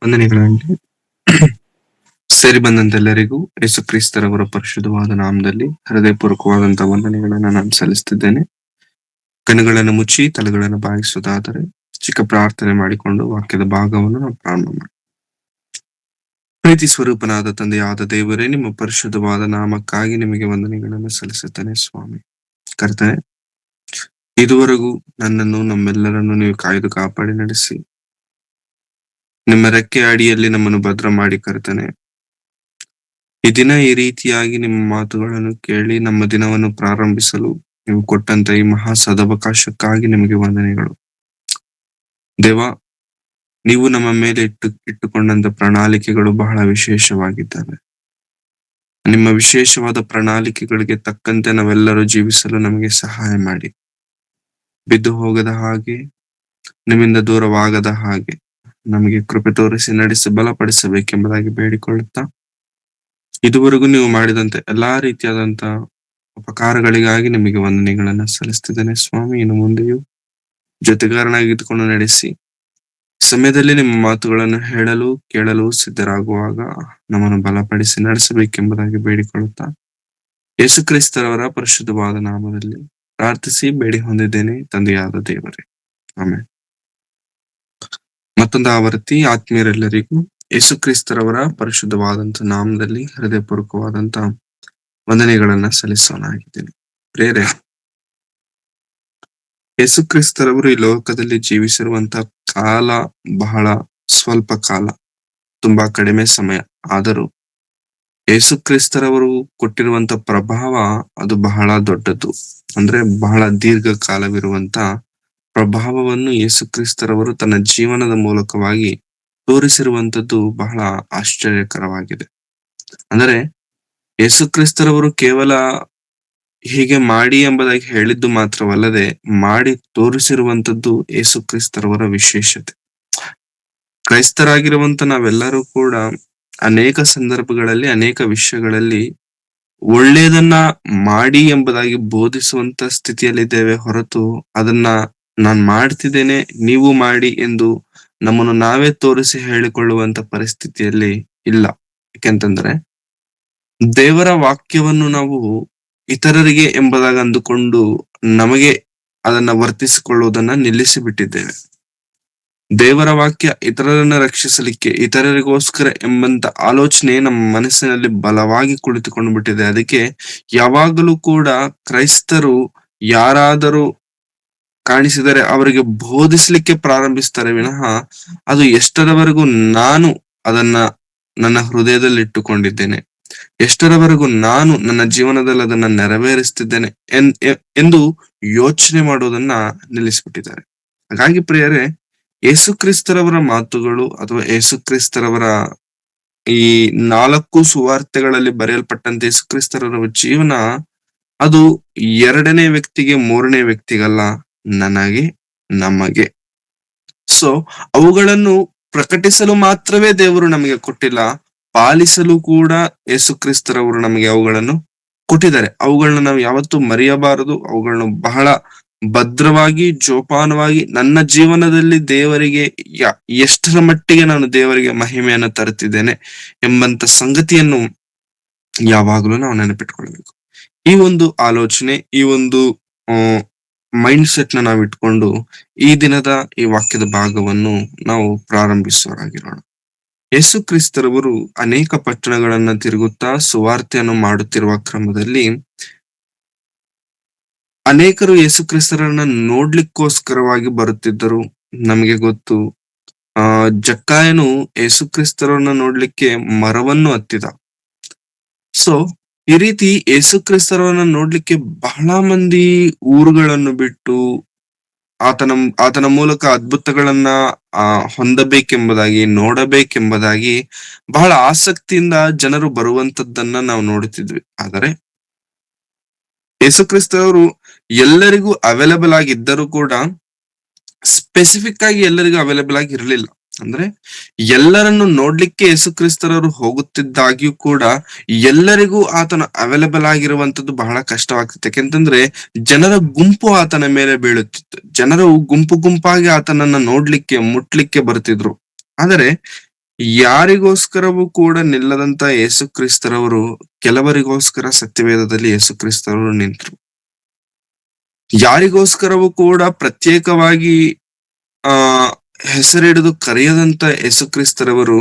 ವಂದನೆಗಳಾಗಲಿ. ಸೇರಿ ಬಂದಂತೆಲ್ಲರಿಗೂ ಯೇಸು ಕ್ರಿಸ್ತರವರ ಪರಿಶುದ್ಧವಾದ ನಾಮದಲ್ಲಿ ಹೃದಯಪೂರ್ವಕವಾದಂತಹ ವಂದನೆಗಳನ್ನ ನಾನು ಸಲ್ಲಿಸುತ್ತಿದ್ದೇನೆ. ಕಣ್ಣುಗಳನ್ನು ಮುಚ್ಚಿ ತಲೆಗಳನ್ನು ಬಾಗಿಸುವುದಾದರೆ ಚಿಕ್ಕ ಪ್ರಾರ್ಥನೆ ಮಾಡಿಕೊಂಡು ವಾಕ್ಯದ ಭಾಗವನ್ನು ನಾವು ಪ್ರಾರಂಭ ಮಾಡಿ. ಪ್ರೀತಿ ಸ್ವರೂಪನಾದ ತಂದೆಯಾದ ದೇವರೇ, ನಿಮ್ಮ ಪರಿಶುದ್ಧವಾದ ನಾಮಕ್ಕಾಗಿ ನಿಮಗೆ ವಂದನೆಗಳನ್ನು ಸಲ್ಲಿಸುತ್ತೇನೆ ಸ್ವಾಮಿ. ಕರ್ತನೆ, ಇದುವರೆಗೂ ನನ್ನನ್ನು ನಮ್ಮೆಲ್ಲರನ್ನು ನೀವು ಕಾಯ್ದು ಕಾಪಾಡಿ ನಡೆಸಿ ನಿಮ್ಮ ರೆಕ್ಕೆ ಅಡಿಯಲ್ಲಿ ನಮ್ಮನ್ನು ಭದ್ರ ಮಾಡಿ ಕರ್ತನೆ, ಈ ದಿನ ಈ ರೀತಿಯಾಗಿ ನಿಮ್ಮ ಮಾತುಗಳನ್ನು ಕೇಳಿ ನಮ್ಮ ದಿನವನ್ನು ಪ್ರಾರಂಭಿಸಲು ನೀವು ಕೊಟ್ಟಂತ ಈ ಮಹಾ ಸದವಕಾಶಕ್ಕಾಗಿ ನಿಮಗೆ ವಂದನೆಗಳು. ದೇವ, ನೀವು ನಮ್ಮ ಮೇಲೆ ಇಟ್ಟುಕೊಂಡಂತ ಪ್ರಣಾಳಿಕೆಗಳು ಬಹಳ ವಿಶೇಷವಾಗಿದ್ದಾವೆ. ನಿಮ್ಮ ವಿಶೇಷವಾದ ಪ್ರಣಾಳಿಕೆಗಳಿಗೆ ತಕ್ಕಂತೆ ನಾವೆಲ್ಲರೂ ಜೀವಿಸಲು ನಮಗೆ ಸಹಾಯ ಮಾಡಿ. ಬಿದ್ದು ಹೋಗದ ಹಾಗೆ, ನಿಮ್ಮಿಂದ ದೂರವಾಗದ ಹಾಗೆ ನಮಗೆ ಕೃಪೆ ತೋರಿಸಿ ನಡೆಸಿ ಬಲಪಡಿಸಬೇಕೆಂಬುದಾಗಿ ಬೇಡಿಕೊಳ್ಳುತ್ತಾ, ಇದುವರೆಗೂ ನೀವು ಮಾಡಿದಂತೆ ಎಲ್ಲಾ ರೀತಿಯಾದಂತ ಉಪಕಾರಗಳಿಗಾಗಿ ನಿಮಗೆ ವಂದನೆಗಳನ್ನ ಸಲ್ಲಿಸ್ತಿದ್ದೇನೆ ಸ್ವಾಮಿ. ಇನ್ನು ಮುಂದೆಯೂ ಜೊತೆಗಾರನಾಗಿದ್ದುಕೊಂಡು ನಡೆಸಿ ಸಮಯದಲ್ಲಿ ನಿಮ್ಮ ಮಾತುಗಳನ್ನು ಹೇಳಲು ಕೇಳಲು ಸಿದ್ಧರಾಗುವಾಗ ನಮ್ಮನ್ನು ಬಲಪಡಿಸಿ ನಡೆಸಬೇಕೆಂಬುದಾಗಿ ಬೇಡಿಕೊಳ್ಳುತ್ತಾ, ಯೇಸು ಕ್ರಿಸ್ತರವರ ಪರಿಶುದ್ಧವಾದ ನಾಮದಲ್ಲಿ ಪ್ರಾರ್ಥಿಸಿ ಬೇಡಿ ಹೊಂದಿದ್ದೇನೆ ತಂದೆಯಾದ ದೇವರೇ, ಆಮೆನ್. ಮತ್ತೊಂದು ಆವೃತ್ತಿ ಆತ್ಮೀಯರೆಲ್ಲರಿಗೂ ಯೇಸು ಕ್ರಿಸ್ತರವರ ಪರಿಶುದ್ಧವಾದಂತ ನಾಮದಲ್ಲಿ ಹೃದಯಪೂರ್ವಕವಾದಂತ ವಂದನೆಗಳನ್ನ ಸಲ್ಲಿಸೋನಾಗಿದ್ದೇನೆ. ಪ್ರೇರೆ, ಯೇಸು ಕ್ರಿಸ್ತರವರು ಈ ಲೋಕದಲ್ಲಿ ಜೀವಿಸಿರುವಂತ ಕಾಲ ಬಹಳ ಸ್ವಲ್ಪ ಕಾಲ, ತುಂಬಾ ಕಡಿಮೆ ಸಮಯ. ಆದರೂ ಯೇಸು ಕ್ರಿಸ್ತರವರು ಕೊಟ್ಟಿರುವಂತ ಪ್ರಭಾವ ಅದು ಬಹಳ ದೊಡ್ಡದು. ಅಂದ್ರೆ ಬಹಳ ದೀರ್ಘಕಾಲವಿರುವಂತ ಪ್ರಭಾವವನ್ನು ಯೇಸು ಕ್ರಿಸ್ತರವರು ತನ್ನ ಜೀವನದ ಮೂಲಕವಾಗಿ ತೋರಿಸಿರುವಂತದ್ದು ಬಹಳ ಆಶ್ಚರ್ಯಕರವಾಗಿದೆ. ಅಂದರೆ ಯೇಸು ಕ್ರಿಸ್ತರವರು ಕೇವಲ ಹೀಗೆ ಮಾಡಿ ಎಂಬುದಾಗಿ ಹೇಳಿದ್ದು ಮಾತ್ರವಲ್ಲದೆ ಮಾಡಿ ತೋರಿಸಿರುವಂತದ್ದು ಯೇಸು ಕ್ರಿಸ್ತರವರ ವಿಶೇಷತೆ. ಕ್ರೈಸ್ತರಾಗಿರುವಂತ ನಾವೆಲ್ಲರೂ ಕೂಡ ಅನೇಕ ಸಂದರ್ಭಗಳಲ್ಲಿ ಅನೇಕ ವಿಷಯಗಳಲ್ಲಿ ಒಳ್ಳೆಯದನ್ನ ಮಾಡಿ ಎಂಬುದಾಗಿ ಬೋಧಿಸುವಂತ ಸ್ಥಿತಿಯಲ್ಲಿದ್ದೇವೆ ಹೊರತು ಅದನ್ನ ನಾನ್ ಮಾಡ್ತಿದ್ದೇನೆ ನೀವು ಮಾಡಿ ಎಂದು ನಮ್ಮನ್ನು ನಾವೇ ತೋರಿಸಿ ಹೇಳಿಕೊಳ್ಳುವಂತ ಪರಿಸ್ಥಿತಿಯಲ್ಲಿ ಇಲ್ಲ. ಯಾಕೆಂತಂದ್ರೆ ದೇವರ ವಾಕ್ಯವನ್ನು ನಾವು ಇತರರಿಗೆ ಎಂಬುದಾಗಿ ಅಂದುಕೊಂಡು ನಮಗೆ ಅದನ್ನ ವರ್ತಿಸಿಕೊಳ್ಳುವುದನ್ನ ನಿಲ್ಲಿಸಿ ಬಿಟ್ಟಿದ್ದೇವೆ. ದೇವರ ವಾಕ್ಯ ಇತರರನ್ನ ರಕ್ಷಿಸಲಿಕ್ಕೆ, ಇತರರಿಗೋಸ್ಕರ ಎಂಬಂತ ಆಲೋಚನೆ ನಮ್ಮ ಮನಸ್ಸಿನಲ್ಲಿ ಬಲವಾಗಿ ಕುಳಿತುಕೊಂಡು ಬಿಟ್ಟಿದೆ. ಅದಕ್ಕೆ ಯಾವಾಗಲೂ ಕೂಡ ಕ್ರೈಸ್ತರು ಯಾರಾದರೂ ಕಾಣಿಸಿದರೆ ಅವರಿಗೆ ಬೋಧಿಸ್ಲಿಕ್ಕೆ ಪ್ರಾರಂಭಿಸ್ತಾರೆ ವಿನಃ ಅದು ಎಷ್ಟರವರೆಗೂ ನಾನು ಅದನ್ನ ನನ್ನ ಹೃದಯದಲ್ಲಿ ಇಟ್ಟುಕೊಂಡಿದ್ದೇನೆ, ಎಷ್ಟರವರೆಗೂ ನಾನು ನನ್ನ ಜೀವನದಲ್ಲಿ ಅದನ್ನ ನೆರವೇರಿಸ್ತಿದ್ದೇನೆ ಎಂದು ಯೋಚನೆ ಮಾಡುವುದನ್ನ ನಿಲ್ಲಿಸ್ಬಿಟ್ಟಿದ್ದಾರೆ. ಹಾಗಾಗಿ ಪ್ರಿಯರೇ, ಯೇಸು ಕ್ರಿಸ್ತರವರ ಮಾತುಗಳು ಅಥವಾ ಯೇಸು ಕ್ರಿಸ್ತರವರ ಈ 4 ಸುವಾರ್ತೆಗಳಲ್ಲಿ ಬರೆಯಲ್ಪಟ್ಟಂತೆ ಯೇಸು ಕ್ರಿಸ್ತರವರ ಜೀವನ ಅದು ಎರಡನೇ ವ್ಯಕ್ತಿಗೆ, ಮೂರನೇ ವ್ಯಕ್ತಿಗಲ್ಲ, ನನಗೆ, ನಮಗೆ. ಸೊ ಅವುಗಳನ್ನು ಪ್ರಕಟಿಸಲು ಮಾತ್ರವೇ ದೇವರು ನಮಗೆ ಕೊಟ್ಟಿಲ್ಲ, ಪಾಲಿಸಲು ಕೂಡ ಯೇಸು ಕ್ರಿಸ್ತರವರು ನಮಗೆ ಅವುಗಳನ್ನು ಕೊಟ್ಟಿದ್ದಾರೆ. ಅವುಗಳನ್ನ ನಾವು ಯಾವತ್ತೂ ಮರೆಯಬಾರದು. ಅವುಗಳನ್ನು ಬಹಳ ಭದ್ರವಾಗಿ, ಜೋಪಾನವಾಗಿ ನನ್ನ ಜೀವನದಲ್ಲಿ ದೇವರಿಗೆ ಎಷ್ಟರ ಮಟ್ಟಿಗೆ ನಾನು ದೇವರಿಗೆ ಮಹಿಮೆಯನ್ನು ತರುತ್ತಿದ್ದೇನೆ ಎಂಬಂತ ಸಂಗತಿಯನ್ನು ಯಾವಾಗಲೂ ನಾವು ನೆನಪಿಟ್ಕೊಳ್ಬೇಕು. ಈ ಒಂದು ಆಲೋಚನೆ, ಈ ಒಂದು ಮೈಂಡ್ ಸೆಟ್ ನಾವು ಇಟ್ಕೊಂಡು ಈ ದಿನದ ಈ ವಾಕ್ಯದ ಭಾಗವನ್ನು ನಾವು ಪ್ರಾರಂಭಿಸುವರಾಗಿರೋಣ. ಯೇಸು ಕ್ರಿಸ್ತರವರು ಅನೇಕ ಪಟ್ಟಣಗಳನ್ನ ತಿರುಗುತ್ತಾ ಸುವಾರ್ತೆಯನ್ನು ಮಾಡುತ್ತಿರುವ ಕ್ರಮದಲ್ಲಿ ಅನೇಕರು ಯೇಸು ಕ್ರಿಸ್ತರನ್ನ ನೋಡ್ಲಿಕ್ಕೋಸ್ಕರವಾಗಿ ಬರುತ್ತಿದ್ದರು. ನಮಗೆ ಗೊತ್ತು, ಜಕ್ಕಾಯನು ಯೇಸು ಕ್ರಿಸ್ತರನ್ನ ನೋಡ್ಲಿಕ್ಕೆ ಮರವನ್ನು ಹತ್ತಿದ. ಸೊ ಈ ರೀತಿ ಯೇಸು ಕ್ರಿಸ್ತರನ್ನ ನೋಡ್ಲಿಕ್ಕೆ ಬಹಳ ಮಂದಿ ಊರುಗಳನ್ನು ಬಿಟ್ಟು ಆತನ ಮೂಲಕ ಅದ್ಭುತಗಳನ್ನ ಹೊಂದಬೇಕೆಂಬುದಾಗಿ, ನೋಡಬೇಕೆಂಬುದಾಗಿ ಬಹಳ ಆಸಕ್ತಿಯಿಂದ ಜನರು ಬರುವಂತದ್ದನ್ನ ನಾವು ನೋಡುತ್ತಿದ್ವಿ. ಆದರೆ ಯೇಸು ಕ್ರಿಸ್ತವರು ಎಲ್ಲರಿಗೂ ಅವೈಲೇಬಲ್ ಆಗಿದ್ದರೂ ಕೂಡ ಸ್ಪೆಸಿಫಿಕ್ ಆಗಿ ಎಲ್ಲರಿಗೂ ಅವೈಲೇಬಲ್ ಆಗಿ ಇರಲಿಲ್ಲ. ಅಂದ್ರೆ ಎಲ್ಲರನ್ನು ನೋಡ್ಲಿಕ್ಕೆ ಯೇಸು ಕ್ರಿಸ್ತರವರು ಹೋಗುತ್ತಿದ್ದಾಗ್ಯೂ ಕೂಡ ಎಲ್ಲರಿಗೂ ಆತನ ಅವೈಲೇಬಲ್ ಆಗಿರುವಂತದ್ದು ಬಹಳ ಕಷ್ಟವಾಗ್ತಿತ್ತು. ಯಾಕೆಂತಂದ್ರೆ ಜನರ ಗುಂಪು ಆತನ ಮೇಲೆ ಬೀಳುತ್ತಿತ್ತು. ಜನರು ಗುಂಪು ಗುಂಪಾಗಿ ಆತನನ್ನ ನೋಡ್ಲಿಕ್ಕೆ, ಮುಟ್ಲಿಕ್ಕೆ ಬರ್ತಿದ್ರು. ಆದರೆ ಯಾರಿಗೋಸ್ಕರವೂ ಕೂಡ ನಿಲ್ಲದಂತ ಯೇಸು ಕ್ರಿಸ್ತರವರು ಕೆಲವರಿಗೋಸ್ಕರ ಸತ್ಯವೇದದಲ್ಲಿ ಯೇಸು ಕ್ರಿಸ್ತರವರು ನಿಂತರು. ಯಾರಿಗೋಸ್ಕರವೂ ಕೂಡ ಪ್ರತ್ಯೇಕವಾಗಿ ಆ ಹೆಸರಿಡಿದು ಕರೆಯದಂತ ಯೇಸು ಕ್ರಿಸ್ತರವರು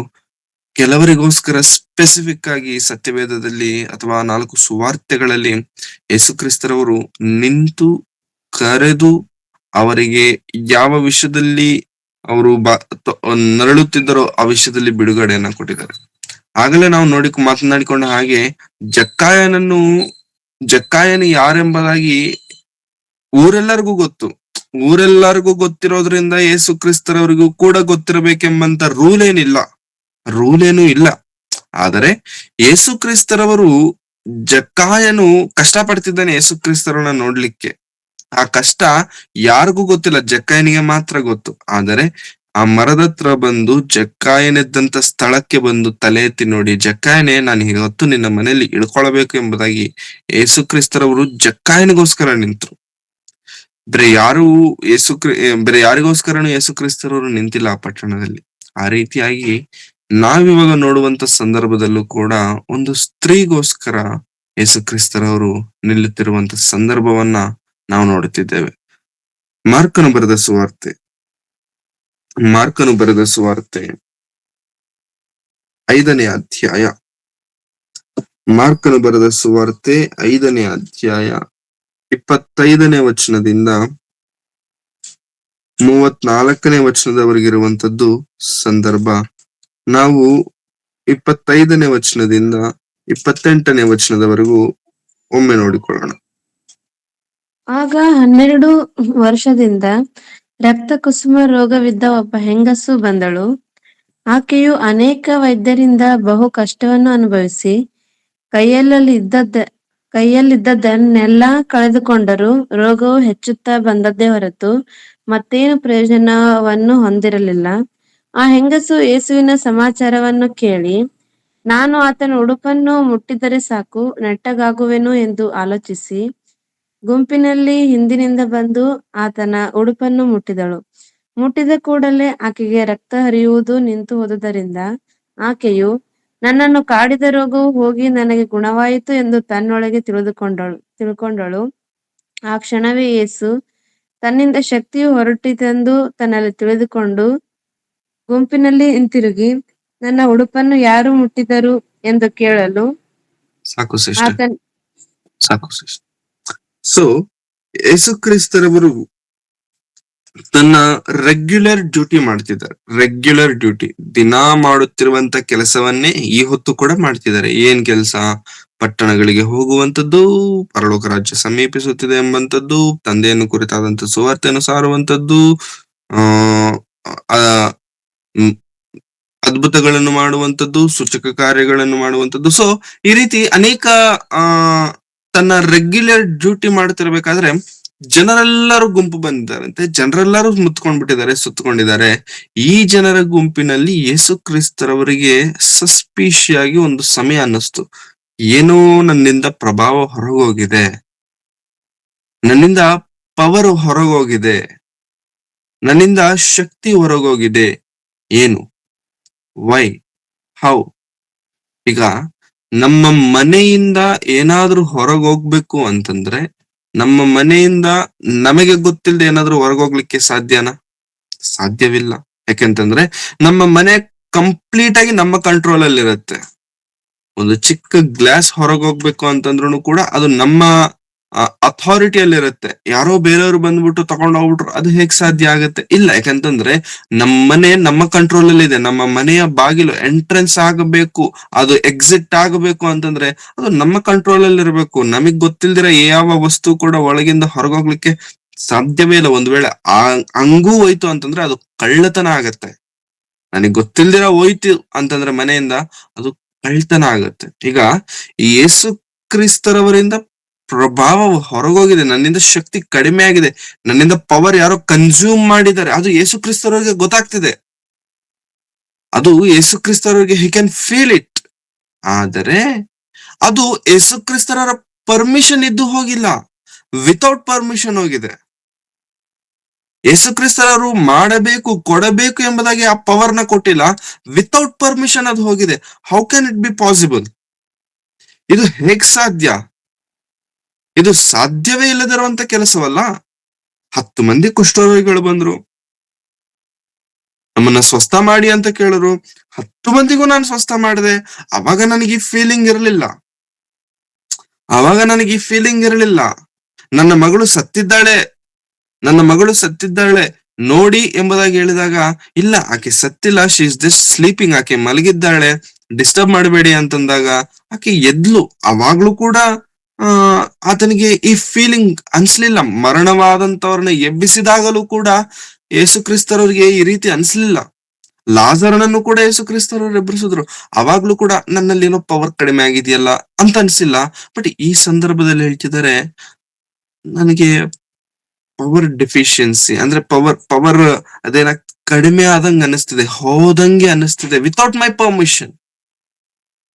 ಕೆಲವರಿಗೋಸ್ಕರ ಸ್ಪೆಸಿಫಿಕ್ ಆಗಿ ಸತ್ಯವೇದದಲ್ಲಿ ಅಥವಾ 4 ಸುವಾರ್ತೆಗಳಲ್ಲಿ ಯೇಸು ಕ್ರಿಸ್ತರವರು ನಿಂತು ಕರೆದು ಅವರಿಗೆ ಯಾವ ವಿಷಯದಲ್ಲಿ ಅವರು ನರಳುತ್ತಿದ್ದರೋ ಆ ವಿಷಯದಲ್ಲಿ ಬಿಡುಗಡೆಯನ್ನ ಕೊಟ್ಟಿದ್ದಾರೆ. ಆಗಲೇ ನಾವು ಮಾತನಾಡಿಕೊಂಡ ಹಾಗೆ ಜಕ್ಕಾಯನು ಯಾರೆಂಬುದಾಗಿ ಊರೆಲ್ಲರಿಗೂ ಗೊತ್ತು. ಊರೆಲ್ಲರಿಗೂ ಗೊತ್ತಿರೋದ್ರಿಂದ ಯೇಸು ಕ್ರಿಸ್ತರವರಿಗೂ ಕೂಡ ಗೊತ್ತಿರಬೇಕೆಂಬಂತ ರೂಲ್ ಏನು ಇಲ್ಲ. ಆದರೆ ಯೇಸು ಕ್ರಿಸ್ತರವರು ಜಕ್ಕಾಯನು ಕಷ್ಟ ಪಡ್ತಿದ್ದಾನೆ ಯೇಸು ಕ್ರಿಸ್ತರನ್ನ ನೋಡ್ಲಿಕ್ಕೆ. ಆ ಕಷ್ಟ ಯಾರಿಗೂ ಗೊತ್ತಿಲ್ಲ, ಜಕ್ಕಾಯನಿಗೆ ಮಾತ್ರ ಗೊತ್ತು. ಆದರೆ ಆ ಮರದ ಹತ್ರ ಬಂದು ಜಕ್ಕಾಯನಿದ್ದಂತ ಸ್ಥಳಕ್ಕೆ ಬಂದು ತಲೆ ಎತ್ತಿ ನೋಡಿ, ಜಕ್ಕಾಯನೇ, ನಾನು ಇವತ್ತು ನಿನ್ನ ಮನೆಯಲ್ಲಿ ಇಳ್ಕೊಳ್ಬೇಕು ಎಂಬುದಾಗಿ ಯೇಸು ಕ್ರಿಸ್ತರವರು ಜಕ್ಕಾಯನಿಗೋಸ್ಕರ ನಿಂತರು. ಬೇರೆ ಯಾರಿಗೋಸ್ಕರನು ಯೇಸು ಕ್ರಿಸ್ತರವರು ನಿಂತಿಲ್ಲ ಆ ಪಟ್ಟಣದಲ್ಲಿ. ಆ ರೀತಿಯಾಗಿ ನಾವಿವಾಗ ನೋಡುವಂತ ಸಂದರ್ಭದಲ್ಲೂ ಕೂಡ ಒಂದು ಸ್ತ್ರೀಗೋಸ್ಕರ ಯೇಸು ಕ್ರಿಸ್ತರವರು ನಿಲ್ಲುತ್ತಿರುವಂತ ಸಂದರ್ಭವನ್ನ ನಾವು ನೋಡುತ್ತಿದ್ದೇವೆ. ಮಾರ್ಕನು ಬರೆದ ಸುವಾರ್ತೆ 5ನೇ ಅಧ್ಯಾಯ. ಮಾರ್ಕನು ಬರೆದ ಸುವಾರ್ತೆ 5ನೇ ಅಧ್ಯಾಯ 25ನೇ ವಚನದಿಂದ 34ನೇ ವಚನದವರೆಗಿರುವಂತದ್ದು ಸಂದರ್ಭ. ನಾವು 25ನೇ ವಚನದಿಂದ 28ನೇ ವಚನದವರೆಗೂ ಒಮ್ಮೆ ನೋಡಿಕೊಳ್ಳೋಣ. ಆಗ 12 ವರ್ಷದಿಂದ ರಕ್ತ ಕುಸುಮ ರೋಗವಿದ್ದ ಒಬ್ಬ ಹೆಂಗಸು ಬಂದಳು. ಆಕೆಯು ಅನೇಕ ವೈದ್ಯರಿಂದ ಬಹು ಕಷ್ಟವನ್ನು ಅನುಭವಿಸಿ ಕೈಯಲ್ಲಿದ್ದದ್ದನ್ನೆಲ್ಲ ಕಳೆದುಕೊಂಡರೂ ರೋಗವು ಹೆಚ್ಚುತ್ತಾ ಬಂದದ್ದೇ ಹೊರತು ಮತ್ತೇನು ಪ್ರಯೋಜನವನ್ನು ಹೊಂದಿರಲಿಲ್ಲ. ಆ ಹೆಂಗಸು ಯೇಸುವಿನ ಸಮಾಚಾರವನ್ನು ಕೇಳಿ, ನಾನು ಆತನ ಉಡುಪನ್ನು ಮುಟ್ಟಿದರೆ ಸಾಕು, ನೆಟ್ಟಗಾಗುವೆನು ಎಂದು ಆಲೋಚಿಸಿ ಗುಂಪಿನಲ್ಲಿ ಹಿಂದಿನಿಂದ ಬಂದು ಆತನ ಉಡುಪನ್ನು ಮುಟ್ಟಿದಳು. ಮುಟ್ಟಿದ ಕೂಡಲೇ ಆಕೆಗೆ ರಕ್ತ ಹರಿಯುವುದು ನಿಂತು ಹೋದುದರಿಂದ ಆಕೆಯು, ನನ್ನನ್ನು ಕಾಡಿದ ರೋಗವು ಹೋಗಿ ನನಗೆ ಗುಣವಾಯಿತು ಎಂದು ತನ್ನೊಳಗೆ ತಿಳ್ಕೊಂಡಳು. ಆ ಕ್ಷಣವೇ ಯೇಸು ತನ್ನಿಂದ ಶಕ್ತಿಯು ಹೊರಟಿತೆಂದು ತನ್ನಲ್ಲಿ ತಿಳಿದುಕೊಂಡು ಗುಂಪಿನಲ್ಲಿ ಹಿಂತಿರುಗಿ, ನನ್ನ ಉಡುಪನ್ನು ಯಾರು ಮುಟ್ಟಿದರು ಎಂದು ಕೇಳಲು, ಸಾಕು ಸಿಸ್ಟರ್. ಸೊ ಯೇಸು ಕ್ರಿಸ್ತರವರು ತನ್ನ ರೆಗ್ಯುಲರ್ ಡ್ಯೂಟಿ ದಿನಾ ಮಾಡುತ್ತಿರುವಂತ ಕೆಲಸವನ್ನೇ ಈ ಹೊತ್ತು ಕೂಡ ಮಾಡ್ತಿದ್ದಾರೆ. ಏನ್ ಕೆಲಸ? ಪಟ್ಟಣಗಳಿಗೆ ಹೋಗುವಂತದ್ದು, ಪರಲೋಕ ರಾಜ್ಯ ಸಮೀಪಿಸುತ್ತಿದೆ ಎಂಬಂತದ್ದು, ತಂದೆಯನ್ನು ಕುರಿತಾದಂತ ಸುವಾರ್ತೆಯನ್ನು ಸಾರುವಂತದ್ದು, ಅದ್ಭುತಗಳನ್ನು ಮಾಡುವಂತದ್ದು, ಸೂಚಕ ಕಾರ್ಯಗಳನ್ನು ಮಾಡುವಂತದ್ದು. ಸೊ ಈ ರೀತಿ ಅನೇಕ ತನ್ನ ರೆಗ್ಯುಲರ್ ಡ್ಯೂಟಿ ಮಾಡ್ತಿರ್ಬೇಕಾದ್ರೆ ಜನರೆಲ್ಲರೂ ಗುಂಪು ಬಂದಿದ್ದಾರಂತೆ. ಜನರೆಲ್ಲರೂ ಸುತ್ತಕೊಂಡಿದ್ದಾರೆ. ಈ ಜನರ ಗುಂಪಿನಲ್ಲಿ ಯೇಸು ಕ್ರಿಸ್ತರವರಿಗೆ ಸಸ್ಪಿಷಿಯಾಗಿ ಒಂದು ಸಮಯ ಅನ್ನಿಸ್ತು. ಏನೋ ನನ್ನಿಂದ ಪ್ರಭಾವ ಹೊರಗೋಗಿದೆ, ನನ್ನಿಂದ ಪವರ್ ಹೊರಗೋಗಿದೆ, ನನ್ನಿಂದ ಶಕ್ತಿ ಹೊರಗೋಗಿದೆ. ಏನು? ವೈ? ಹೌ? ಈಗ ನಮ್ಮ ಮನೆಯಿಂದ ಏನಾದ್ರೂ ಹೊರಗೋಗ್ಬೇಕು ಅಂತಂದ್ರೆ, ನಮ್ಮ ಮನೆಯಿಂದ ನಮಗೆ ಗೊತ್ತಿಲ್ಲದೆ ಏನಾದ್ರೂ ಹೊರಗೋಗ್ಲಿಕ್ಕೆ ಸಾಧ್ಯವಿಲ್ಲ. ಯಾಕೆಂತಂದ್ರೆ ನಮ್ಮ ಮನೆ ಕಂಪ್ಲೀಟ್ ಆಗಿ ನಮ್ಮ ಕಂಟ್ರೋಲ್ ಅಲ್ಲಿ ಇರುತ್ತೆ. ಒಂದು ಚಿಕ್ಕ ಗ್ಲಾಸ್ ಹೊರಗೋಗ್ಬೇಕು ಅಂತಂದ್ರೂ ಕೂಡ ಅದು ನಮ್ಮ ಅಥಾರಿಟಿಯಲ್ಲಿ ಇರುತ್ತೆ. ಯಾರೋ ಬೇರೆಯವರು ಬಂದ್ಬಿಟ್ಟು ತಗೊಂಡು ಹೋಗ್ಬಿಟ್ರು, ಅದು ಹೇಗ್ ಸಾಧ್ಯ ಆಗತ್ತೆ? ಇಲ್ಲ. ಯಾಕಂತಂದ್ರೆ ನಮ್ಮ ಮನೆ ನಮ್ಮ ಕಂಟ್ರೋಲ್ ಅಲ್ಲಿ ಇದೆ. ನಮ್ಮ ಮನೆಯ ಬಾಗಿಲು ಎಂಟ್ರೆನ್ಸ್ ಆಗಬೇಕು, ಅದು ಎಕ್ಸಿಟ್ ಆಗಬೇಕು ಅಂತಂದ್ರೆ ಅದು ನಮ್ಮ ಕಂಟ್ರೋಲ್ ಅಲ್ಲಿ ಇರಬೇಕು. ನಮಗ್ ಗೊತ್ತಿಲ್ದಿರ ಯಾವ ವಸ್ತು ಕೂಡ ಒಳಗಿಂದ ಹೊರಗೋಗ್ಲಿಕ್ಕೆ ಸಾಧ್ಯವೇ ಇಲ್ಲ. ಒಂದ್ ವೇಳೆ ಹಂಗೂ ಹೋಯ್ತು ಅಂತಂದ್ರೆ ಅದು ಕಳ್ಳತನ ಆಗತ್ತೆ. ನನಗ್ ಗೊತ್ತಿಲ್ದಿರ ಹೋಯ್ತು ಅಂತಂದ್ರೆ ಮನೆಯಿಂದ ಅದು ಕಳ್ಳತನ ಆಗತ್ತೆ. ಈಗ ಯೇಸು ಕ್ರಿಸ್ತರವರಿಂದ ಪ್ರಭಾವ ಹೊರಗೋಗಿದೆ, ನನ್ನಿಂದ ಶಕ್ತಿ ಕಡಿಮೆ ಆಗಿದೆ, ನನ್ನಿಂದ ಪವರ್ ಯಾರೋ ಕನ್ಸ್ಯೂಮ್ ಮಾಡಿದ್ದಾರೆ, ಅದು ಯೇಸು ಕ್ರಿಸ್ತರವರಿಗೆ ಗೊತ್ತಾಗ್ತಿದೆ. ಅದು ಯೇಸು ಕ್ರಿಸ್ತರವರಿಗೆ ಹಿ ಕ್ಯಾನ್ ಫೀಲ್ ಇಟ್. ಆದರೆ ಅದು ಯೇಸು ಕ್ರಿಸ್ತರವರ ಪರ್ಮಿಷನ್ ಇದ್ದು ಹೋಗಿಲ್ಲ, ವಿತೌಟ್ ಪರ್ಮಿಷನ್ ಹೋಗಿದೆ. ಯೇಸು ಕ್ರಿಸ್ತರವರು ಮಾಡಬೇಕು, ಕೊಡಬೇಕು ಎಂಬುದಾಗಿ ಆ ಪವರ್ ನ ಕೊಟ್ಟಿಲ್ಲ. ವಿತೌಟ್ ಪರ್ಮಿಷನ್ ಅದು ಹೋಗಿದೆ. How can it be possible? ಇದು ಹೇಗ್ ಸಾಧ್ಯ? ಇದು ಸಾಧ್ಯವೇ ಇಲ್ಲದಿರುವಂತ ಕೆಲಸವಲ್ಲ. 10 ಮಂದಿ ಕುಷ್ಠರೋಗಿಗಳು ಬಂದ್ರು, ನಮ್ಮನ್ನ ಸ್ವಸ್ಥ ಮಾಡಿ ಅಂತ ಕೇಳರು. 10 ಮಂದಿಗೂ ನಾನು ಸ್ವಸ್ಥ ಮಾಡಿದೆ. ಅವಾಗ ನನಗೆ ಈ ಫೀಲಿಂಗ್ ಇರಲಿಲ್ಲ. ನನ್ನ ಮಗಳು ಸತ್ತಿದ್ದಾಳೆ, ನನ್ನ ಮಗಳು ಸತ್ತಿದ್ದಾಳೆ ನೋಡಿ ಎಂಬುದಾಗಿ ಹೇಳಿದಾಗ, ಇಲ್ಲ ಆಕೆ ಸತ್ತಿಲ್ಲ, ಶಿ ಇಸ್ ಜಸ್ಟ್ ಸ್ಲೀಪಿಂಗ್, ಆಕೆ ಮಲಗಿದ್ದಾಳೆ, ಡಿಸ್ಟರ್ಬ್ ಮಾಡಬೇಡಿ ಅಂತಂದಾಗ ಆಕೆ ಎದ್ಲು. ಅವಾಗ್ಲೂ ಕೂಡ ಆತನಿಗೆ ಈ ಫೀಲಿಂಗ್ ಅನ್ಸ್ಲಿಲ್ಲ. ಮರಣವಾದಂತವ್ರನ್ನ ಎಬ್ಬಿಸಿದಾಗಲೂ ಕೂಡ ಯೇಸು ಕ್ರಿಸ್ತರವ್ರಿಗೆ ಈ ರೀತಿ ಅನ್ಸ್ಲಿಲ್ಲ. ಲಾಜರನನ್ನು ಕೂಡ ಯೇಸು ಕ್ರಿಸ್ತರವ್ರು ಎಬ್ಬರಿಸಿದ್ರು. ಅವಾಗ್ಲೂ ಕೂಡ ನನ್ನಲ್ಲಿ ಏನೋ ಪವರ್ ಕಡಿಮೆ ಆಗಿದೆಯಲ್ಲ ಅಂತ ಅನ್ಸಿಲ್ಲ. ಬಟ್ ಈ ಸಂದರ್ಭದಲ್ಲಿ ಹೇಳ್ತಿದ್ದಾರೆ, ನನಗೆ ಪವರ್ ಡೆಫಿಷಿಯನ್ಸಿ ಅಂದ್ರೆ ಪವರ್ ಅದೇನ ಕಡಿಮೆ ಆದಂಗೆ ಅನಿಸ್ತಿದೆ, ಹೋದಂಗೆ ಅನಿಸ್ತಿದೆ. ವಿತೌಟ್ ಮೈ ಪರ್ಮಿಷನ್,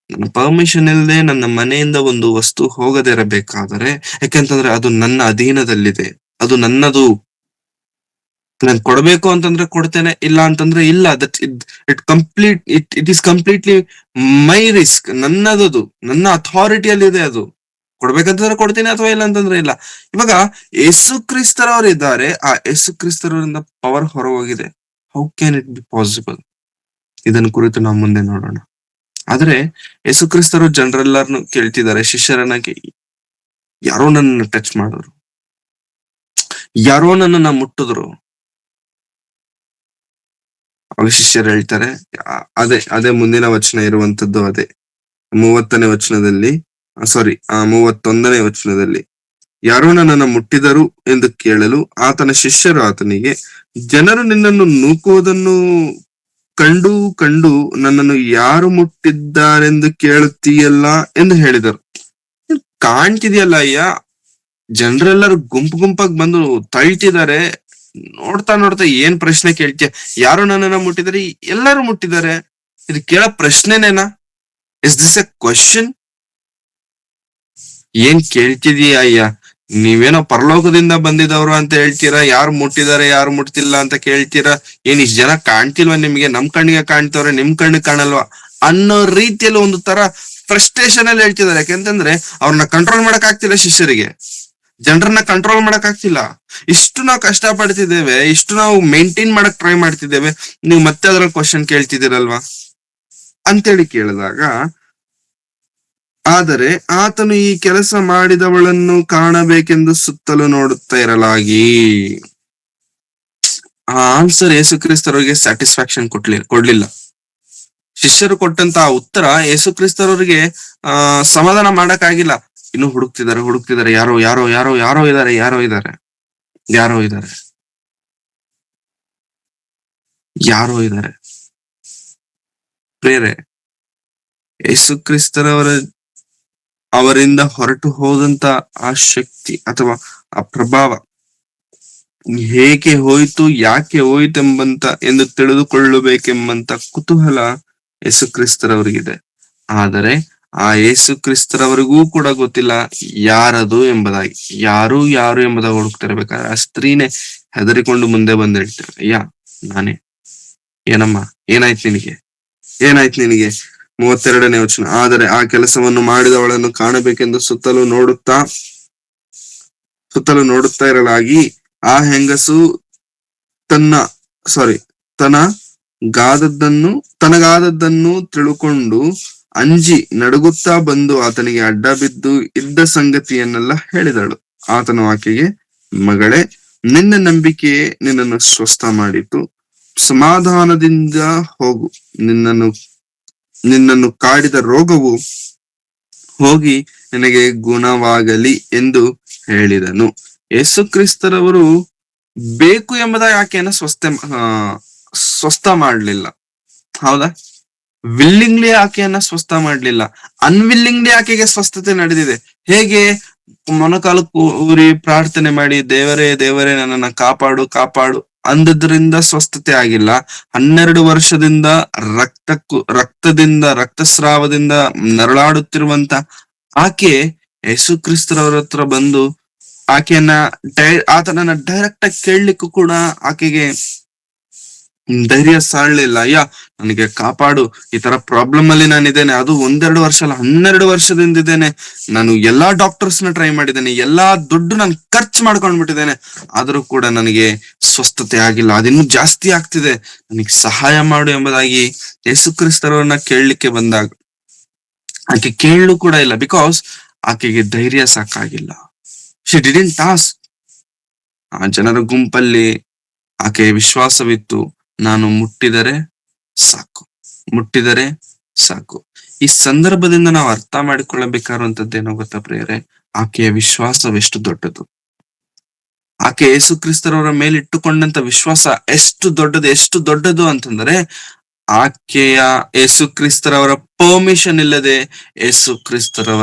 ನನ್ನ ಪರ್ಮಿಷನ್ ಇಲ್ಲದೆ ನನ್ನ ಮನೆಯಿಂದ ಒಂದು ವಸ್ತು ಹೋಗದೇ ಇರಬೇಕಾದರೆ, ಯಾಕೆಂತಂದ್ರೆ ಅದು ನನ್ನ ಅಧೀನದಲ್ಲಿದೆ, ಅದು ನನ್ನದು. ನಾನು ಕೊಡಬೇಕು ಅಂತಂದ್ರೆ ಕೊಡ್ತೇನೆ, ಇಲ್ಲ ಅಂತಂದ್ರೆ ಇಲ್ಲ. That it is completely my risk, ನನ್ನದದು, ನನ್ನ ಅಥಾರಿಟಿಯಲ್ಲಿ ಇದೆ. ಅದು ಕೊಡ್ಬೇಕಂತಂದ್ರೆ ಕೊಡ್ತೀನಿ, ಅಥವಾ ಇಲ್ಲ ಅಂತಂದ್ರೆ ಇಲ್ಲ. ಇವಾಗ ಯೇಸು ಕ್ರಿಸ್ತರವ್ರು ಇದ್ದಾರೆ, ಆ ಯೇಸು ಕ್ರಿಸ್ತರವರಿಂದ ಪವರ್ ಹೊರಗೋಗಿದೆ. How can it be possible? ಇದನ್ನ ಕುರಿತು ನಾವು ಮುಂದೆ ನೋಡೋಣ. ಆದ್ರೆ ಯೇಸು ಕ್ರಿಸ್ತರು ಜನರೆಲ್ಲರನ್ನು ಕೇಳ್ತಿದ್ದಾರೆ, ಶಿಷ್ಯರನ್ನ ಯಾರೋ ನನ್ನ ಟಚ್ ಮಾಡಿದ್ರು, ಯಾರೋ ನನ್ನನ್ನ ಮುಟ್ಟಿದ್ರು. ಅವಾಗ ಶಿಷ್ಯರು ಹೇಳ್ತಾರೆ, ಅದೇ ಮುಂದಿನ ವಚನ ಇರುವಂತದ್ದು, ಅದೇ 30ನೇ ವಚನದಲ್ಲಿ, 31ನೇ ವಚನದಲ್ಲಿ, ಯಾರೋ ನನ್ನನ್ನು ಮುಟ್ಟಿದರು ಎಂದು ಕೇಳಲು ಆತನ ಶಿಷ್ಯರು ಆತನಿಗೆ, ಜನರು ನಿನ್ನನ್ನು ನೂಕುವುದನ್ನು ಕಂಡು ನನ್ನನ್ನು ಯಾರು ಮುಟ್ಟಿದ್ದಾರೆಂದು ಕೇಳುತ್ತೀಯಲ್ಲ ಎಂದು ಹೇಳಿದರು. ಕಾಣ್ತಿದೆಯಲ್ಲ ಅಯ್ಯ, ಜನರೆಲ್ಲರೂ ಗುಂಪಾಗಿ ಬಂದು ತಳ್ತಿದ್ದಾರೆ. ನೋಡ್ತಾ ಏನ್ ಪ್ರಶ್ನೆ ಕೇಳ್ತೀಯ? ಯಾರು ನನ್ನನ್ನ ಮುಟ್ಟಿದ್ದಾರೆ? ಎಲ್ಲರೂ ಮುಟ್ಟಿದ್ದಾರೆ. ಇದು ಕೇಳೋ ಪ್ರಶ್ನೆನೇನಾ? Is this a question? ಏನ್ ಕೇಳ್ತಿದೀಯ ಅಯ್ಯ? ನೀವೇನೋ ಪರಲೋಕದಿಂದ ಬಂದಿದವರು ಅಂತ ಹೇಳ್ತೀರಾ, ಯಾರು ಮುಟ್ಟಿದ್ದಾರೆ ಯಾರು ಮುಟ್ತಿಲ್ಲ ಅಂತ ಕೇಳ್ತೀರಾ? ಏನ್ ಇಷ್ಟ ಜನ ಕಾಣ್ತಿಲ್ವಾ ನಿಮ್ಗೆ? ನಮ್ ಕಣ್ಣಿಗೆ ಕಾಣ್ತವ್ರೆ, ನಿಮ್ ಕಣ್ಣಿಗೆ ಕಾಣಲ್ವಾ ಅನ್ನೋ ರೀತಿಯಲ್ಲಿ ಒಂದು ತರ ಫ್ರಸ್ಟ್ರೇಷನ್ ಅಲ್ಲಿ ಹೇಳ್ತಿದ್ದಾರೆ. ಯಾಕೆಂತಂದ್ರೆ ಅವ್ರನ್ನ ಕಂಟ್ರೋಲ್ ಮಾಡಕ್ ಆಗ್ತಿಲ್ಲ, ಶಿಷ್ಯರಿಗೆ ಜನರನ್ನ ಕಂಟ್ರೋಲ್ ಮಾಡಕ್ ಆಗ್ತಿಲ್ಲ. ಇಷ್ಟು ನಾವು ಕಷ್ಟ ಪಡ್ತಿದ್ದೇವೆ, ಇಷ್ಟು ನಾವು ಮೇಂಟೈನ್ ಮಾಡಕ್ ಟ್ರೈ ಮಾಡ್ತಿದ್ದೇವೆ, ನೀವು ಮತ್ತೆ ಅದ್ರಲ್ಲಿ ಕ್ವಶನ್ ಕೇಳ್ತಿದ್ದೀರಲ್ವಾ ಅಂತೇಳಿ ಕೇಳಿದಾಗ, ಆದರೆ ಆತನು ಈ ಕೆಲಸ ಮಾಡಿದವಳನ್ನು ಕಾಣಬೇಕೆಂದು ಸುತ್ತಲೂ ನೋಡುತ್ತಾ ಇರಲಾಗಿ. ಆ ಆನ್ಸರ್ ಯೇಸು ಕ್ರಿಸ್ತರವರಿಗೆ ಸ್ಯಾಟಿಸ್ಫ್ಯಾಕ್ಷನ್ ಕೊಡ್ಲಿಲ್ಲ. ಶಿಷ್ಯರು ಕೊಟ್ಟಂತ ಉತ್ತರ ಯೇಸು ಕ್ರಿಸ್ತರವರಿಗೆ ಸಮಾಧಾನ ಮಾಡಕ್ ಆಗಿಲ್ಲ. ಇನ್ನು ಹುಡುಕ್ತಿದ್ದಾರೆ, ಯಾರೋ ಇದ್ದಾರೆ. ಪ್ರೇರೆ, ಯೇಸು ಅವರಿಂದ ಹೊರಟು ಹೋದಂತ ಆ ಶಕ್ತಿ ಅಥವಾ ಆ ಪ್ರಭಾವ ಹೇಗೆ ಹೋಯ್ತು, ಯಾಕೆ ಹೋಯ್ತೆಂಬಂತ ಎಂದು ತಿಳಿದುಕೊಳ್ಳಬೇಕೆಂಬಂತ ಕುತೂಹಲ ಯೇಸು ಕ್ರಿಸ್ತರವರಿಗಿದೆ. ಆದರೆ ಆ ಯೇಸು ಕ್ರಿಸ್ತರವರಿಗೂ ಕೂಡ ಗೊತ್ತಿಲ್ಲ ಯಾರದು ಎಂಬುದಾಗಿ. ಯಾರು ಎಂಬುದಾಗಿ ಹುಡುಕ್ತಿರ್ಬೇಕಾದ್ರೆ ಆ ಸ್ತ್ರೀನೇ ಹೆದರಿಕೊಂಡು ಮುಂದೆ ಬಂದು ಹೇಳ್ತಾರೆ, ಅಯ್ಯ ನಾನೇ. ಏನಮ್ಮ, ಏನಾಯ್ತು ನಿನಗೆ? 32ನೇ ವಚನ, ಆದರೆ ಆ ಕೆಲಸವನ್ನು ಮಾಡಿದವಳನ್ನು ಕಾಣಬೇಕೆಂದು ಸುತ್ತಲೂ ನೋಡುತ್ತಾ ಇರಲಾಗಿ, ಆ ಹೆಂಗಸು ತನಗಾದದ್ದನ್ನು ತಿಳುಕೊಂಡು ಅಂಜಿ ನಡುಗುತ್ತಾ ಬಂದು ಆತನಿಗೆ ಅಡ್ಡ ಬಿದ್ದು ಇದ್ದ ಸಂಗತಿಯನ್ನೆಲ್ಲ ಹೇಳಿದಳು. ಆತನು ಆಕೆಗೆ, ಮಗಳೇ, ನಿನ್ನ ನಂಬಿಕೆಯೇ ನಿನ್ನನ್ನು ಸ್ವಸ್ಥ ಮಾಡಿತು, ಸಮಾಧಾನದಿಂದ ಹೋಗು, ನಿನ್ನನ್ನು ಕಾಡಿದ ರೋಗವು ಹೋಗಿ ನಿನಗೆ ಗುಣವಾಗಲಿ ಎಂದು ಹೇಳಿದನು. ಯೇಸು ಕ್ರಿಸ್ತರವರು ಬೇಕು ಎಂಬುದಾಗಿ ಆಕೆಯನ್ನ ಸ್ವಸ್ಥ ಮಾಡ್ಲಿಲ್ಲ. ಹೌದಾ? ವಿಲ್ಲಿಂಗ್ಲಿ ಆಕೆಯನ್ನ ಸ್ವಸ್ಥ ಮಾಡ್ಲಿಲ್ಲ, ಅನ್ವಿಲ್ಲಿಂಗ್ಲಿ ಆಕೆಗೆ ಸ್ವಸ್ಥತೆ ನಡೆದಿದೆ. ಹೇಗೆ? ಮೊಣಕಾಲು ಊರಿ ಪ್ರಾರ್ಥನೆ ಮಾಡಿ, ದೇವರೇ ನನ್ನನ್ನ ಕಾಪಾಡು ಅಂದದ್ರಿಂದ ಸ್ವಸ್ಥತೆ ಆಗಿಲ್ಲ. 12 ವರ್ಷದಿಂದ ರಕ್ತಸ್ರಾವದಿಂದ ನರಳಾಡುತ್ತಿರುವಂತ ಆಕೆ ಯೇಸು ಕ್ರಿಸ್ತರವರ ಹತ್ರ ಬಂದು ಆಕೆಯನ್ನ ಆತನನ್ನ ಡೈರೆಕ್ಟ್ ಆಗಿ ಕೇಳಲಿಕ್ಕೂ ಕೂಡ ಆಕೆಗೆ ಧೈರ್ಯ ಸಾಳ್ಲಿಲ್ಲ. ಅಯ್ಯ, ನನಗೆ ಕಾಪಾಡು, ಈ ತರ ಪ್ರಾಬ್ಲಮ್ ಅಲ್ಲಿ ನಾನಿದ್ದೇನೆ, ಅದು 1-2 ವರ್ಷ ಅಲ್ಲ, 12 ವರ್ಷದಿಂದ ಇದ್ದೇನೆ. ನಾನು ಎಲ್ಲಾ ಡಾಕ್ಟರ್ಸ್ ನ ಟ್ರೈ ಮಾಡಿದ್ದೇನೆ, ಎಲ್ಲಾ ದುಡ್ಡು ನಾನು ಖರ್ಚು ಮಾಡ್ಕೊಂಡ್ಬಿಟ್ಟಿದ್ದೇನೆ, ಆದ್ರೂ ಕೂಡ ನನಗೆ ಸ್ವಸ್ಥತೆ ಆಗಿಲ್ಲ, ಅದಿನ್ನೂ ಜಾಸ್ತಿ ಆಗ್ತಿದೆ, ನನಗೆ ಸಹಾಯ ಮಾಡು ಎಂಬುದಾಗಿ ಯೇಸು ಕ್ರಿಸ್ತರವನ್ನ ಕೇಳಲಿಕ್ಕೆ ಬಂದಾಗ ಆಕೆ ಕೇಳಲು ಕೂಡ ಇಲ್ಲ. ಬಿಕಾಸ್ ಆಕೆಗೆ ಧೈರ್ಯ ಸಾಕಾಗಿಲ್ಲ. She didn't ask. ಆ ಜನರ ಗುಂಪಲ್ಲಿ ಆಕೆಯ ವಿಶ್ವಾಸವಿತ್ತು, ನಾನು ಮುಟ್ಟಿದರೆ ಸಾಕು, ಮುಟ್ಟಿದರೆ ಸಾಕು. ಈ ಸಂದರ್ಭದಿಂದ ನಾವು ಅರ್ಥ ಮಾಡಿಕೊಳ್ಳಬೇಕಾದಂತದ್ದೇನೋ ಗೊತ್ತಾ ಪ್ರಿಯರೇ, ಆಕೆಯ ವಿಶ್ವಾಸವೆಷ್ಟು ದೊಡ್ಡದು. ಆಕೆ ಯೇಸು ಕ್ರಿಸ್ತರವರ ಮೇಲೆ ಇಟ್ಟುಕೊಂಡಂತ ವಿಶ್ವಾಸ ಎಷ್ಟು ದೊಡ್ಡದು ಅಂತಂದ್ರೆ, ಆಕೆಯ ಯೇಸು ಕ್ರಿಸ್ತರವರ ಪರ್ಮಿಷನ್ ಇಲ್ಲದೆ ಯೇಸು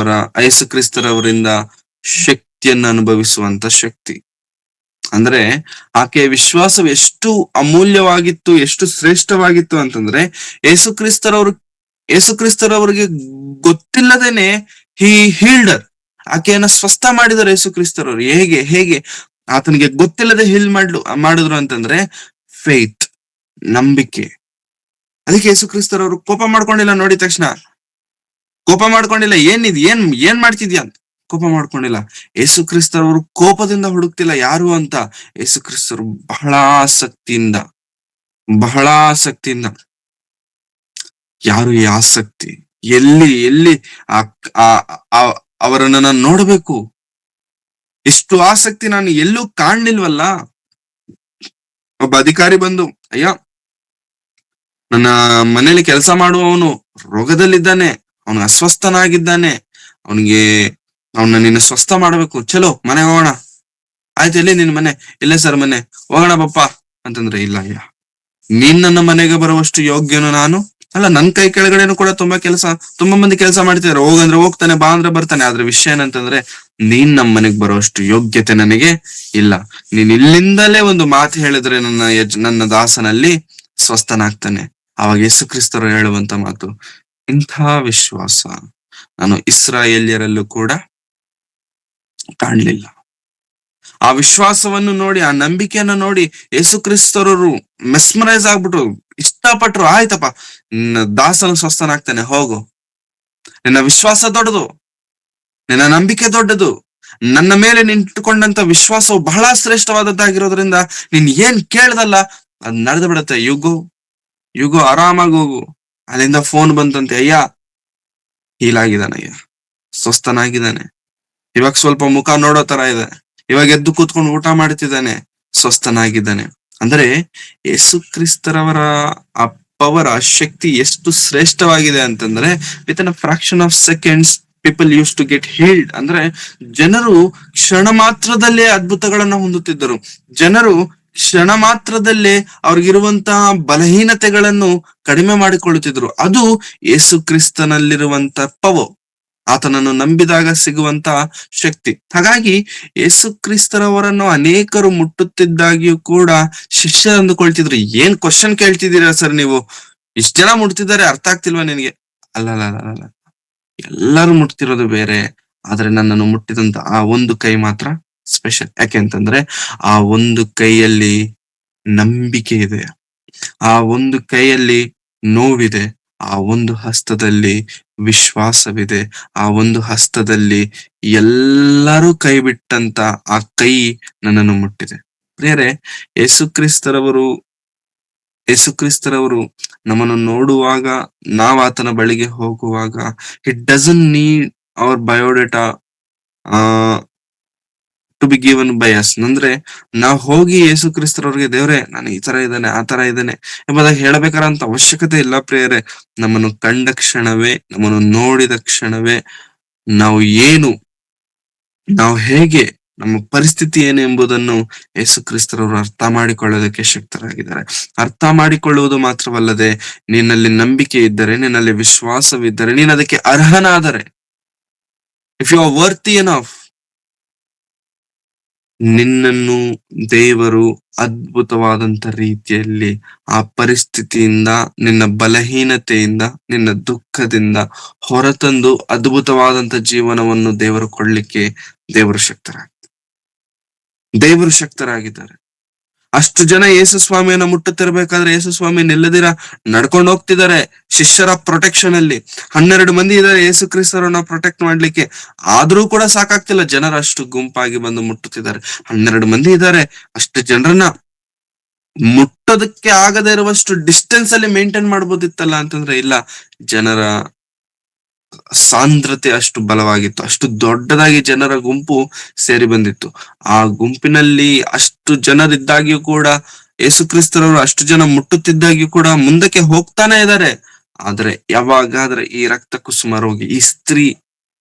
ಕ್ರಿಸ್ತರವರಿಂದ ಶಕ್ತಿಯನ್ನು ಅನುಭವಿಸುವಂತ ಶಕ್ತಿ. ಅಂದ್ರೆ ಆಕೆಯ ವಿಶ್ವಾಸ ಎಷ್ಟು ಅಮೂಲ್ಯವಾಗಿತ್ತು, ಎಷ್ಟು ಶ್ರೇಷ್ಠವಾಗಿತ್ತು ಅಂತಂದ್ರೆ, ಯೇಸು ಕ್ರಿಸ್ತರವರಿಗೆ ಗೊತ್ತಿಲ್ಲದೇನೆ ಹಿ ಹೀಲ್ಡರ್, ಆಕೆಯನ್ನ ಸ್ವಸ್ಥ ಮಾಡಿದರು ಯೇಸು ಕ್ರಿಸ್ತರವರು. ಹೇಗೆ ಆತನಿಗೆ ಗೊತ್ತಿಲ್ಲದೆ ಮಾಡಿದ್ರು ಅಂತಂದ್ರೆ ಫೇತ್, ನಂಬಿಕೆ. ಅದಕ್ಕೆ ಯೇಸು ಕ್ರಿಸ್ತರವರು ಕೋಪ ಮಾಡ್ಕೊಂಡಿಲ್ಲ. ನೋಡಿದ ತಕ್ಷಣ ಕೋಪ ಮಾಡ್ಕೊಂಡಿಲ್ಲ, ಏನ್ ಮಾಡ್ತಿದ್ಯಾ ಅಂತ ಕೋಪ ಮಾಡ್ಕೊಂಡಿಲ್ಲ. ಯೇಸು ಕ್ರಿಸ್ತರವರು ಕೋಪದಿಂದ ಹುಡುಕ್ತಿಲ್ಲ ಯಾರು ಅಂತ. ಯೇಸು ಕ್ರಿಸ್ತರು ಬಹಳ ಆಸಕ್ತಿಯಿಂದ ಯಾರು ಈ ಆಸಕ್ತಿ, ಎಲ್ಲಿ ಅವರನ್ನ ನಾನು ನೋಡ್ಬೇಕು, ಇಷ್ಟು ಆಸಕ್ತಿ ನಾನು ಎಲ್ಲೂ ಕಾಣ್ಲಿಲ್ವಲ್ಲ. ಒಬ್ಬ ಅಧಿಕಾರಿ ಬಂದು, ಅಯ್ಯ, ನನ್ನ ಮನೇಲಿ ಕೆಲಸ ಮಾಡುವವನು ರೋಗದಲ್ಲಿದ್ದಾನೆ, ಅವನು ಅಸ್ವಸ್ಥನಾಗಿದ್ದಾನೆ, ಅವನ್ನ ನೀನು ಸ್ವಸ್ಥ ಮಾಡ್ಬೇಕು, ಚಲೋ ಮನೆಗೆ ಹೋಗೋಣ. ಆಯ್ತು, ಎಲ್ಲಿ ನಿನ್ ಮನೆ? ಇಲ್ಲೇ ಸರ್ ಮನೆ, ಹೋಗೋಣ ಬಪ್ಪ ಅಂತಂದ್ರೆ, ಇಲ್ಲ ಅಯ್ಯ, ನೀನ್ ನನ್ನ ಮನೆಗೆ ಬರುವಷ್ಟು ಯೋಗ್ಯನು ನಾನು ಅಲ್ಲ. ನನ್ ಕೈ ಕೆಳಗಡೆನು ಕೂಡ ತುಂಬಾ ಮಂದಿ ಕೆಲಸ ಮಾಡ್ತಿದಾರೆ, ಹೋಗಂದ್ರೆ ಹೋಗ್ತಾನೆ, ಬಾ ಅಂದ್ರೆ ಬರ್ತಾನೆ. ಆದ್ರೆ ವಿಷಯ ಏನಂತಂದ್ರೆ, ನೀನ್ ನಮ್ ಮನೆಗ್ ಬರುವಷ್ಟು ಯೋಗ್ಯತೆ ನನಗೆ ಇಲ್ಲ. ನೀನ್ ಇಲ್ಲಿಂದಲೇ ಒಂದು ಮಾತು ಹೇಳಿದ್ರೆ ನನ್ನ ದಾಸನಲ್ಲಿ ಸ್ವಸ್ಥನಾಗ್ತಾನೆ. ಆವಾಗ ಯೇಸು ಕ್ರಿಸ್ತರು ಹೇಳುವಂತ ಮಾತು, ಇಂಥ ವಿಶ್ವಾಸ ನಾನು ಇಸ್ರಾಯೇಲ್ಯರಲ್ಲೂ ಕೂಡ ಕಾಣ್ಲಿಲ್ಲ. ಆ ವಿಶ್ವಾಸವನ್ನು ನೋಡಿ, ಆ ನಂಬಿಕೆಯನ್ನ ನೋಡಿ ಯೇಸು ಕ್ರಿಸ್ತರವರು ಮೆಸ್ಮರೈಸ್ ಆಗ್ಬಿಟ್ರು, ಇಷ್ಟಪಟ್ರು. ಆಯ್ತಪ್ಪ, ನಿನ್ನ ದಾಸನ ಸ್ವಸ್ಥನಾಗ್ತಾನೆ, ಹೋಗು. ನಿನ್ನ ವಿಶ್ವಾಸ ದೊಡ್ಡದು, ನಿನ್ನ ನಂಬಿಕೆ ದೊಡ್ಡದು, ನನ್ನ ಮೇಲೆ ನಿಂತುಕೊಂಡಂತ ವಿಶ್ವಾಸವು ಬಹಳ ಶ್ರೇಷ್ಠವಾದದ್ದಾಗಿರೋದ್ರಿಂದ ನೀನ್ ಏನ್ ಕೇಳ್ದಲ್ಲ ಅದ್ ನಡೆದು ಬಿಡತ್ತೆ. ಯುಗೋ ಆರಾಮಾಗಿ ಹೋಗು. ಅಲ್ಲಿಂದ ಫೋನ್ ಬಂತಂತೆ, ಅಯ್ಯ ಹೀಲಾಗಿದ್ದಾನಯ್ಯ, ಸ್ವಸ್ಥನಾಗಿದ್ದಾನೆ, ಇವಾಗ ಸ್ವಲ್ಪ ಮುಖ ನೋಡೋ ತರ ಇದೆ, ಇವಾಗ ಎದ್ದು ಕೂತ್ಕೊಂಡು ಊಟ ಮಾಡ್ತಿದ್ದಾನೆ, ಸ್ವಸ್ಥನಾಗಿದ್ದಾನೆ. ಅಂದ್ರೆ ಯೇಸು ಕ್ರಿಸ್ತರವರ ಆ ಪವರ್, ಆ ಶಕ್ತಿ ಎಷ್ಟು ಶ್ರೇಷ್ಠವಾಗಿದೆ ಅಂತಂದ್ರೆ, within a fraction of seconds people use to get healed. ಅಂದ್ರೆ ಜನರು ಕ್ಷಣ ಮಾತ್ರದಲ್ಲೇ ಅದ್ಭುತಗಳನ್ನ ಹೊಂದುತ್ತಿದ್ದರು. ಜನರು ಕ್ಷಣ ಮಾತ್ರದಲ್ಲೇ ಅವ್ರಿಗಿರುವಂತಹ ಬಲಹೀನತೆಗಳನ್ನು ಕಡಿಮೆ ಮಾಡಿಕೊಳ್ಳುತ್ತಿದ್ರು. ಅದು ಯೇಸು ಕ್ರಿಸ್ತನಲ್ಲಿರುವಂತ ಪವರ್, ಆತನನ್ನು ನಂಬಿದಾಗ ಸಿಗುವಂತ ಶಕ್ತಿ. ಹಾಗಾಗಿ ಯೇಸು ಕ್ರಿಸ್ತರವರನ್ನು ಅನೇಕರು ಮುಟ್ಟುತ್ತಿದ್ದಾಗಿಯೂ ಕೂಡ ಶಿಷ್ಯರು ಅಂದುಕೊಳ್ತಿದ್ರು, ಏನ್ ಕ್ವಶನ್ ಕೇಳ್ತಿದ್ದೀರಾ ಸರ್ ನೀವು, ಇಷ್ಟ ಜನ ಮುಟ್ತಿದ್ದಾರೆ, ಅರ್ಥ ಆಗ್ತಿಲ್ವಾ ನಿನ್ಗೆ? ಅಲ್ಲ, ಎಲ್ಲರೂ ಮುಟ್ತಿರೋದು ಬೇರೆ, ಆದ್ರೆ ನನ್ನನ್ನು ಮುಟ್ಟಿದಂತ ಆ ಒಂದು ಕೈ ಮಾತ್ರ ಸ್ಪೆಷಲ್. ಯಾಕೆ ಅಂತಂದ್ರೆ, ಆ ಒಂದು ಕೈಯಲ್ಲಿ ನಂಬಿಕೆ ಇದೆ, ಆ ಒಂದು ಕೈಯಲ್ಲಿ ನೋವಿದೆ, ಆ ಒಂದು ಹಸ್ತದಲ್ಲಿ ವಿಶ್ವಾಸವಿದೆ, ಆ ಒಂದು ಹಸ್ತದಲ್ಲಿ ಎಲ್ಲರೂ ಕೈ ಬಿಟ್ಟಂತ ಆ ಕೈ ನನ್ನನ್ನು ಮುಟ್ಟಿದೆ. ಪ್ರಿಯರೇ, ಯೇಸು ಕ್ರಿಸ್ತರವರು ನಮ್ಮನ್ನು ನೋಡುವಾಗ, ನಾವು ಆತನ ಬಳಿಗೆ ಹೋಗುವಾಗ, it doesn't need our biodata to be given by us. ಅಂದ್ರೆ ನಾವು ಹೋಗಿ ಯೇಸು ಕ್ರಿಸ್ತರವ್ರಿಗೆ, ದೇವ್ರೆ ನಾನು ಈ ತರ ಇದ್ದೇನೆ, ಆ ತರ ಇದ್ದೇನೆ ಎಂಬುದಾಗಿ ಹೇಳಬೇಕಾರಂತ ಅವಶ್ಯಕತೆ ಇಲ್ಲ ಪ್ರಿಯರೇ. ನಮ್ಮನ್ನು ಕಂಡ ಕ್ಷಣವೇ, ನಮ್ಮನ್ನು ನೋಡಿದ ಕ್ಷಣವೇ ನಾವು ಹೇಗೆ, ನಮ್ಮ ಪರಿಸ್ಥಿತಿ ಏನು ಎಂಬುದನ್ನು ಯೇಸು ಕ್ರಿಸ್ತರವರು ಅರ್ಥ ಮಾಡಿಕೊಳ್ಳೋದಕ್ಕೆ ಶಕ್ತರಾಗಿದ್ದಾರೆ. ಅರ್ಥ ಮಾಡಿಕೊಳ್ಳುವುದು ಮಾತ್ರವಲ್ಲದೆ, ನಿನ್ನಲ್ಲಿ ನಂಬಿಕೆ ಇದ್ದರೆ, ನಿನ್ನಲ್ಲಿ ವಿಶ್ವಾಸವಿದ್ದರೆ, ನೀನ್ ಅದಕ್ಕೆ ಅರ್ಹನಾದರೆ, ಇಫ್ ಯು ಆರ್ ವರ್ತಿ ಎನಫ್, ನಿನ್ನನ್ನು ದೇವರು ಅದ್ಭುತವಾದಂತ ರೀತಿಯಲ್ಲಿ ಆ ಪರಿಸ್ಥಿತಿಯಿಂದ, ನಿನ್ನ ಬಲಹೀನತೆಯಿಂದ, ನಿನ್ನ ದುಃಖದಿಂದ ಹೊರತಂದು ಅದ್ಭುತವಾದಂತ ಜೀವನವನ್ನು ದೇವರು ಕೊಡ್ಲಿಕ್ಕೆ ದೇವರು ಶಕ್ತರಾಗ್ತಾರೆ. ದೇವರು ಶಕ್ತರಾಗಿದ್ದಾರೆ. ಅಷ್ಟು ಜನ ಯೇಸು ಸ್ವಾಮಿಯನ್ನ ಮುಟ್ಟುತ್ತಿರ್ಬೇಕಾದ್ರೆ ಯೇಸು ಸ್ವಾಮಿ ನಿಲ್ಲದಿರ ನಡ್ಕೊಂಡು ಹೋಗ್ತಿದ್ದಾರೆ ಶಿಷ್ಯರ ಪ್ರೊಟೆಕ್ಷನ್ ಅಲ್ಲಿ. 12 ಮಂದಿ ಇದ್ದಾರೆ ಯೇಸು ಕ್ರಿಸ್ತರನ್ನ ಪ್ರೊಟೆಕ್ಟ್ ಮಾಡ್ಲಿಕ್ಕೆ, ಆದ್ರೂ ಕೂಡ ಸಾಕಾಗ್ತಿಲ್ಲ, ಜನರು ಅಷ್ಟು ಗುಂಪಾಗಿ ಬಂದು ಮುಟ್ಟುತ್ತಿದ್ದಾರೆ. 12 ಮಂದಿ ಇದ್ದಾರೆ, ಅಷ್ಟು ಜನರನ್ನ ಮುಟ್ಟೋದಕ್ಕೆ ಆಗದೇ ಇರುವಷ್ಟು ಡಿಸ್ಟೆನ್ಸ್ ಅಲ್ಲಿ ಮೇಂಟೈನ್ ಮಾಡ್ಬೋದಿತ್ತಲ್ಲ ಅಂತಂದ್ರೆ ಇಲ್ಲ, ಜನರ ಸಾಂದ್ರತೆ ಅಷ್ಟು ಬಲವಾಗಿತ್ತು, ಅಷ್ಟು ದೊಡ್ಡದಾಗಿ ಜನರ ಗುಂಪು ಸೇರಿ ಬಂದಿತ್ತು. ಆ ಗುಂಪಿನಲ್ಲಿ ಅಷ್ಟು ಜನರಿದ್ದಾಗ್ಯೂ ಕೂಡ ಯೇಸು ಕ್ರಿಸ್ತರವರು ಅಷ್ಟು ಜನ ಮುಟ್ಟುತ್ತಿದ್ದಾಗ್ಯೂ ಕೂಡ ಮುಂದಕ್ಕೆ ಹೋಗ್ತಾನೆ ಇದ್ದಾರೆ. ಆದ್ರೆ ಯಾವಾಗಾದ್ರೆ ಈ ರಕ್ತ ಕುಸುಮ ರೋಗಿ ಈ ಸ್ತ್ರೀ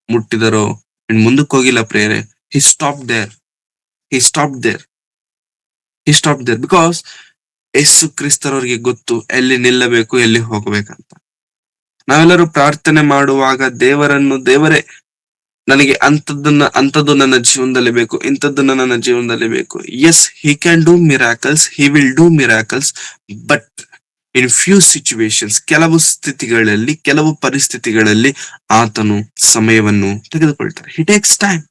ಮುಟ್ಟಿದರೋ ಇನ್ ಮುಂದಕ್ಕೆ ಹೋಗಿಲ್ಲ ಪ್ರೇರೆ. He stop there, he stop there, he stop there because Yesu ಕ್ರಿಸ್ತರವ್ರಿಗೆ ಗೊತ್ತು ಎಲ್ಲಿ ನಿಲ್ಲಬೇಕು, ಎಲ್ಲಿ ಹೋಗ್ಬೇಕಂತ. ನಾವೆಲ್ಲರೂ ಪ್ರಾರ್ಥನೆ ಮಾಡುವಾಗ ದೇವರೇ ನನಗೆ ಅಂಥದ್ದು ನನ್ನ ಜೀವನದಲ್ಲಿ ಬೇಕು, ಇಂಥದ್ದನ್ನ ನನ್ನ ಜೀವನದಲ್ಲಿ ಬೇಕು. Yes, he can do miracles, he will do miracles, but in few situations, ಕೆಲವು ಸ್ಥಿತಿಗಳಲ್ಲಿ, ಕೆಲವು ಪರಿಸ್ಥಿತಿಗಳಲ್ಲಿ ಆತನು ಸಮಯವನ್ನು ತೆಗೆದುಕೊಳ್ತಾರೆ. He takes time.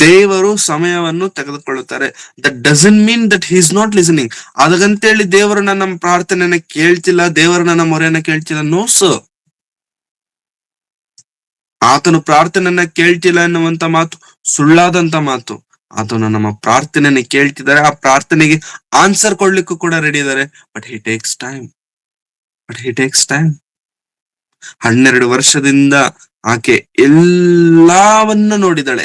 ದೇವರು ಸಮಯವನ್ನು ತೆಗೆದುಕೊಳ್ಳುತ್ತಾರೆ. That doesn't mean that he is not listening. ಅದಕ್ಕಂತೇಳಿ ದೇವರು ನನ್ನ ಪ್ರಾರ್ಥನೆಯನ್ನ ಕೇಳ್ತಿಲ್ಲ, ದೇವರು ನನ್ನ ಮೊರೆಯನ್ನ ಕೇಳ್ತಿಲ್ಲ. ನೋ ಸರ್, ಆತನು ಪ್ರಾರ್ಥನೆಯನ್ನ ಕೇಳ್ತಿಲ್ಲ ಎನ್ನುವಂತ ಮಾತು ಸುಳ್ಳಾದಂತ ಮಾತು. ಆತನು ನಮ್ಮ ಪ್ರಾರ್ಥನೆಯನ್ನ ಕೇಳ್ತಿದ್ದಾರೆ, ಆ ಪ್ರಾರ್ಥನೆಗೆ ಆನ್ಸರ್ ಕೊಡ್ಲಿಕ್ಕೂ ಕೂಡ ರೆಡಿ ಇದ್ದಾರೆ. But he takes time, but he takes time. 12 ವರ್ಷದಿಂದ ಆಕೆ ಎಲ್ಲವನ್ನ ನೋಡಿದಾಳೆ,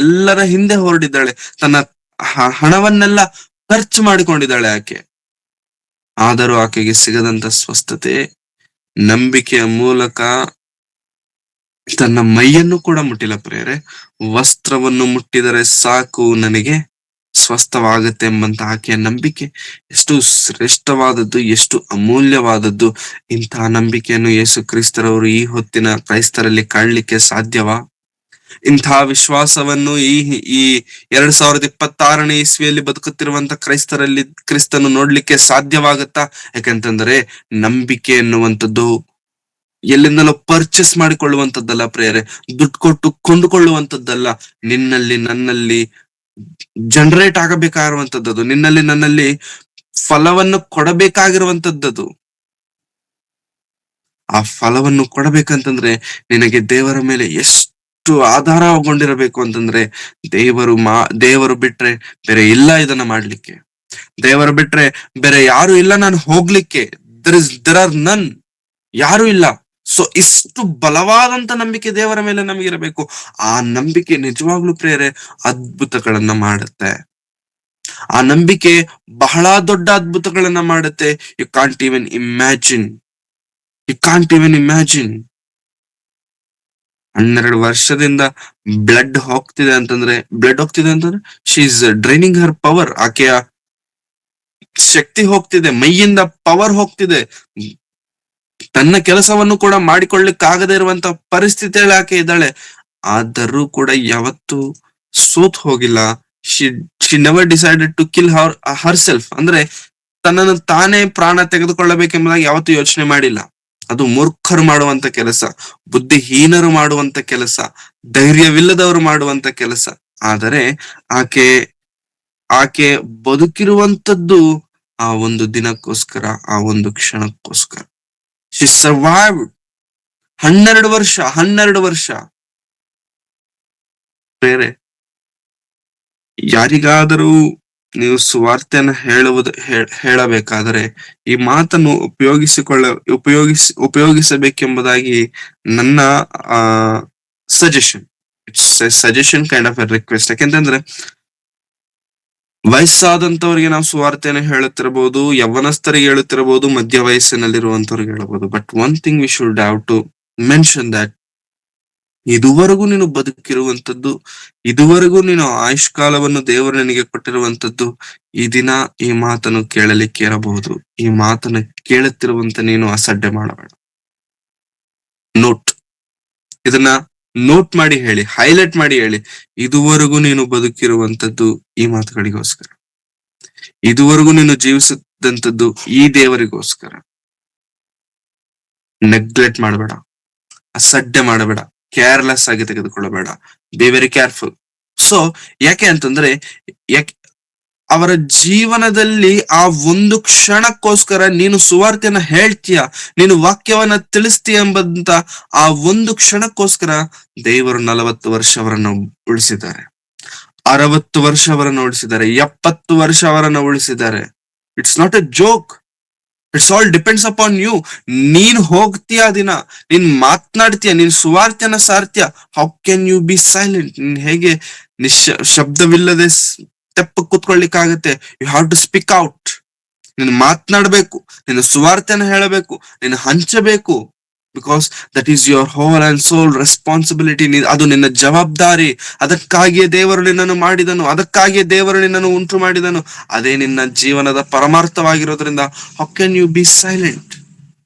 ಎಲ್ಲರ ಹಿಂದೆ ಹೊರಡಿದ್ದಾಳೆ, ತನ್ನ ಹಣವನ್ನೆಲ್ಲ ಖರ್ಚು ಮಾಡಿಕೊಂಡಿದ್ದಾಳೆ ಆಕೆ. ಆದರೂ ಆಕೆಗೆ ಸಿಗದಂತ ಸ್ವಸ್ಥತೆ ನಂಬಿಕೆಯ ಮೂಲಕ ತನ್ನ ಮೈಯನ್ನು ಕೂಡ ಮುಟ್ಟಿಲ್ಲ ಪ್ರೇರೆ. ವಸ್ತ್ರವನ್ನು ಮುಟ್ಟಿದರೆ ಸಾಕು ನನಗೆ ಸ್ವಸ್ಥವಾಗುತ್ತೆ ಎಂಬಂತ ಆಕೆಯ ನಂಬಿಕೆ ಎಷ್ಟು ಶ್ರೇಷ್ಠವಾದದ್ದು, ಎಷ್ಟು ಅಮೂಲ್ಯವಾದದ್ದು. ಇಂತಹ ನಂಬಿಕೆಯನ್ನು ಯೇಸು ಕ್ರಿಸ್ತರವರು ಈ ಹೊತ್ತಿನ ಕ್ರೈಸ್ತರಲ್ಲಿ ಕಾಣ್ಲಿಕ್ಕೆ ಸಾಧ್ಯವಾ? ಇಂತಹ ವಿಶ್ವಾಸವನ್ನು ಈ 2026ನೇ ಇಸ್ವಿಯಲ್ಲಿ ಬದುಕುತ್ತಿರುವಂತ ಕ್ರಿಸ್ತನು ನೋಡ್ಲಿಕ್ಕೆ ಸಾಧ್ಯವಾಗತ್ತಾ? ಯಾಕಂತಂದ್ರೆ ನಂಬಿಕೆ ಎನ್ನುವಂಥದ್ದು ಎಲ್ಲಿಂದಲೋ ಪರ್ಚೇಸ್ ಮಾಡಿಕೊಳ್ಳುವಂತದ್ದಲ್ಲ ಪ್ರೇರೆ, ದುಡ್ಡು ಕೊಟ್ಟು ಕೊಂಡುಕೊಳ್ಳುವಂತದ್ದಲ್ಲ. ನಿನ್ನಲ್ಲಿ ನನ್ನಲ್ಲಿ ಜನರೇಟ್ ಆಗಬೇಕಾಗಿರುವಂತದ್ದು, ನಿನ್ನಲ್ಲಿ ನನ್ನಲ್ಲಿ ಫಲವನ್ನು ಕೊಡಬೇಕಾಗಿರುವಂತದ್ದು. ಆ ಫಲವನ್ನು ಕೊಡಬೇಕಂತಂದ್ರೆ ನಿನಗೆ ದೇವರ ಮೇಲೆ ಎಷ್ಟು ಆಧಾರಗೊಂಡಿರಬೇಕು ಅಂತಂದ್ರೆ, ದೇವರು ಬಿಟ್ರೆ ಬೇರೆ ಇಲ್ಲ ಇದನ್ನ ಮಾಡ್ಲಿಕ್ಕೆ, ದೇವರು ಬಿಟ್ರೆ ಬೇರೆ ಯಾರು ಇಲ್ಲ ನಾನು ಹೋಗ್ಲಿಕ್ಕೆ. ದೇರ್ ಆರ್ ನನ್, ಯಾರು ಇಲ್ಲ. ಸೊ ಇಷ್ಟು ಬಲವಾದಂತ ನಂಬಿಕೆ ದೇವರ ಮೇಲೆ ನಮಗಿರಬೇಕು. ಆ ನಂಬಿಕೆ ನಿಜವಾಗ್ಲೂ ಪ್ರೇರೆ ಅದ್ಭುತಗಳನ್ನ ಮಾಡುತ್ತೆ. ಆ ನಂಬಿಕೆ ಬಹಳ ದೊಡ್ಡ ಅದ್ಭುತಗಳನ್ನ ಮಾಡುತ್ತೆ. You can't even imagine, you can't even imagine. 12 ವರ್ಷದಿಂದ ಬ್ಲಡ್ ಹೋಗ್ತಿದೆ ಅಂತಂದ್ರೆ she is draining her power. ಆಕೆಯ ಶಕ್ತಿ ಹೋಗ್ತಿದೆ, ಮೈಯಿಂದ ಪವರ್ ಹೋಗ್ತಿದೆ. ತನ್ನ ಕೆಲಸವನ್ನು ಕೂಡ ಮಾಡಿಕೊಳ್ಳಿಕ್ಕಾಗದೇ ಇರುವಂತ ಪರಿಸ್ಥಿತಿಯಲ್ಲಿ ಆಕೆ ಇದ್ದಾಳೆ. ಆದರೂ ಕೂಡ ಯಾವತ್ತು ಸೋತ್ ಹೋಗಿಲ್ಲ. She never decided to kill herself. ಅಂದ್ರೆ ತನ್ನನ್ನು ತಾನೇ ಪ್ರಾಣ ತೆಗೆದುಕೊಳ್ಳಬೇಕೆಂಬುದಾಗಿ ಯಾವತ್ತೂ ಯೋಚನೆ ಮಾಡಿಲ್ಲ. ಅದು ಮೂರ್ಖರು ಮಾಡುವಂತ ಕೆಲಸ, ಬುದ್ಧಿಹೀನರು ಮಾಡುವಂತ ಕೆಲಸ, ಧೈರ್ಯವಿಲ್ಲದವರು ಮಾಡುವಂತ ಕೆಲಸ. ಆದರೆ ಆಕೆ ಬದುಕಿರುವಂತದ್ದು ಆ ಒಂದು ದಿನಕ್ಕೋಸ್ಕರ, ಆ ಒಂದು ಕ್ಷಣಕ್ಕೋಸ್ಕರ. ಶಿ ಸರ್ವೈವ್ಡ್ 12 ವರ್ಷ. ಬೇರೆ ಯಾರಿಗಾದರೂ ನೀವು ಸುವಾರ್ತೆಯನ್ನು ಹೇಳಬೇಕಾದರೆ ಈ ಮಾತನ್ನು ಉಪಯೋಗಿಸಬೇಕೆಂಬುದಾಗಿ ನನ್ನ suggestion. It's suggestion kind of A request. ಯಾಕೆಂತಂದ್ರೆ ವಯಸ್ಸಾದಂತವ್ರಿಗೆ ನಾವು ಸುವಾರ್ತೆಯನ್ನು ಹೇಳುತ್ತಿರಬಹುದು, ಯವನಸ್ಥರಿಗೆ ಹೇಳುತ್ತಿರಬಹುದು, ಮಧ್ಯ ವಯಸ್ಸಿನಲ್ಲಿರುವಂತವ್ರಿಗೆ ಹೇಳಬಹುದು. But one thing we should have to mention that ಇದುವರೆಗೂ ನೀನು ಬದುಕಿರುವಂತದ್ದು, ಇದುವರೆಗೂ ನೀನು ಆಯುಷ್ಕಾಲವನ್ನು ದೇವರು ನಿನಗೆ ಕೊಟ್ಟಿರುವಂತದ್ದು, ಈ ದಿನ ಈ ಮಾತನ್ನು ಕೇಳಲಿಕ್ಕೆ ಇರಬಹುದು. ಈ ಮಾತನ್ನು ಕೇಳುತ್ತಿರುವಂತ ನೀನು ಅಸಡ್ಡೆ ಮಾಡಬೇಡ. ಇದನ್ನ ನೋಟ್ ಮಾಡಿ ಹೇಳಿ, ಹೈಲೈಟ್ ಮಾಡಿ ಹೇಳಿ. ಇದುವರೆಗೂ ನೀನು ಬದುಕಿರುವಂತದ್ದು ಈ ಮಾತುಗಳಿಗೋಸ್ಕರ, ಇದುವರೆಗೂ ನೀನು ಜೀವಿಸಿದಂತದ್ದು ಈ ದೇವರಿಗೋಸ್ಕರ. ನೆಗ್ಲೆಕ್ಟ್ ಮಾಡಬೇಡ, ಅಸಡ್ಡೆ ಮಾಡಬೇಡ, ಕೇರ್ಲೆಸ್ ಆಗಿ ತೆಗೆದುಕೊಳ್ಳಬೇಡ. Be very careful. ಸೊ ಯಾಕೆ ಅಂತಂದ್ರೆ ಯಾಕೆ ಅವರ ಜೀವನದಲ್ಲಿ ಆ ಒಂದು ಕ್ಷಣಕ್ಕೋಸ್ಕರ ನೀನು ಸುವಾರ್ತೆಯನ್ನ ಹೇಳ್ತೀಯ, ನೀನು ವಾಕ್ಯವನ್ನ ತಿಳಿಸ್ತೀಯ ಎಂಬಂತ ಆ ಒಂದು ಕ್ಷಣಕ್ಕೋಸ್ಕರ ದೇವರು 40 ವರ್ಷ ಅವರನ್ನು ಉಳಿಸಿದ್ದಾರೆ, 60 ವರ್ಷ ಅವರನ್ನು ಉಳಿಸಿದ್ದಾರೆ, 70 ವರ್ಷ ಅವರನ್ನು ಉಳಿಸಿದ್ದಾರೆ. It's not a joke. It's all depends upon you. ನೀನ್ ಹೋಗ್ತೀಯ ದಿನ, ನೀನ್ ಮಾತನಾಡ್ತೀಯ, ನೀನ್ ಸುವಾರ್ತೆಯನ್ನ ಸಾರ್ತೀಯ. How can you be silent? ನೀನ್ ಹೇಗೆ ಶಬ್ದವಿಲ್ಲದೆ ತೆಪ್ಪ ಕೂತ್ಕೊಳ್ಳಿಕ್ಕಾಗತ್ತೆ? You have to speak out. ನೀನು ಮಾತನಾಡ್ಬೇಕು, ನೀನು ಸುವಾರ್ತೆಯನ್ನ ಹೇಳಬೇಕು, ನೀನು ಹಂಚಬೇಕು. Because that is your whole and sole responsibility. ಅದು ನಿನ್ನ ಜವಾಬ್ದಾರಿ. ಅದಕ್ಕಾಗಿಯೇ ದೇವರು ನಿನ್ನನ್ನು ಮಾಡಿದನು, ಅದಕ್ಕಾಗಿಯೇ ದೇವರು ನಿನ್ನನ್ನು ಉಂಟು ಮಾಡಿದನು. ಅದೇ ನಿನ್ನ ಜೀವನದ ಪರಮಾರ್ಥವಾಗಿರೋದ್ರಿಂದ how can you be silent?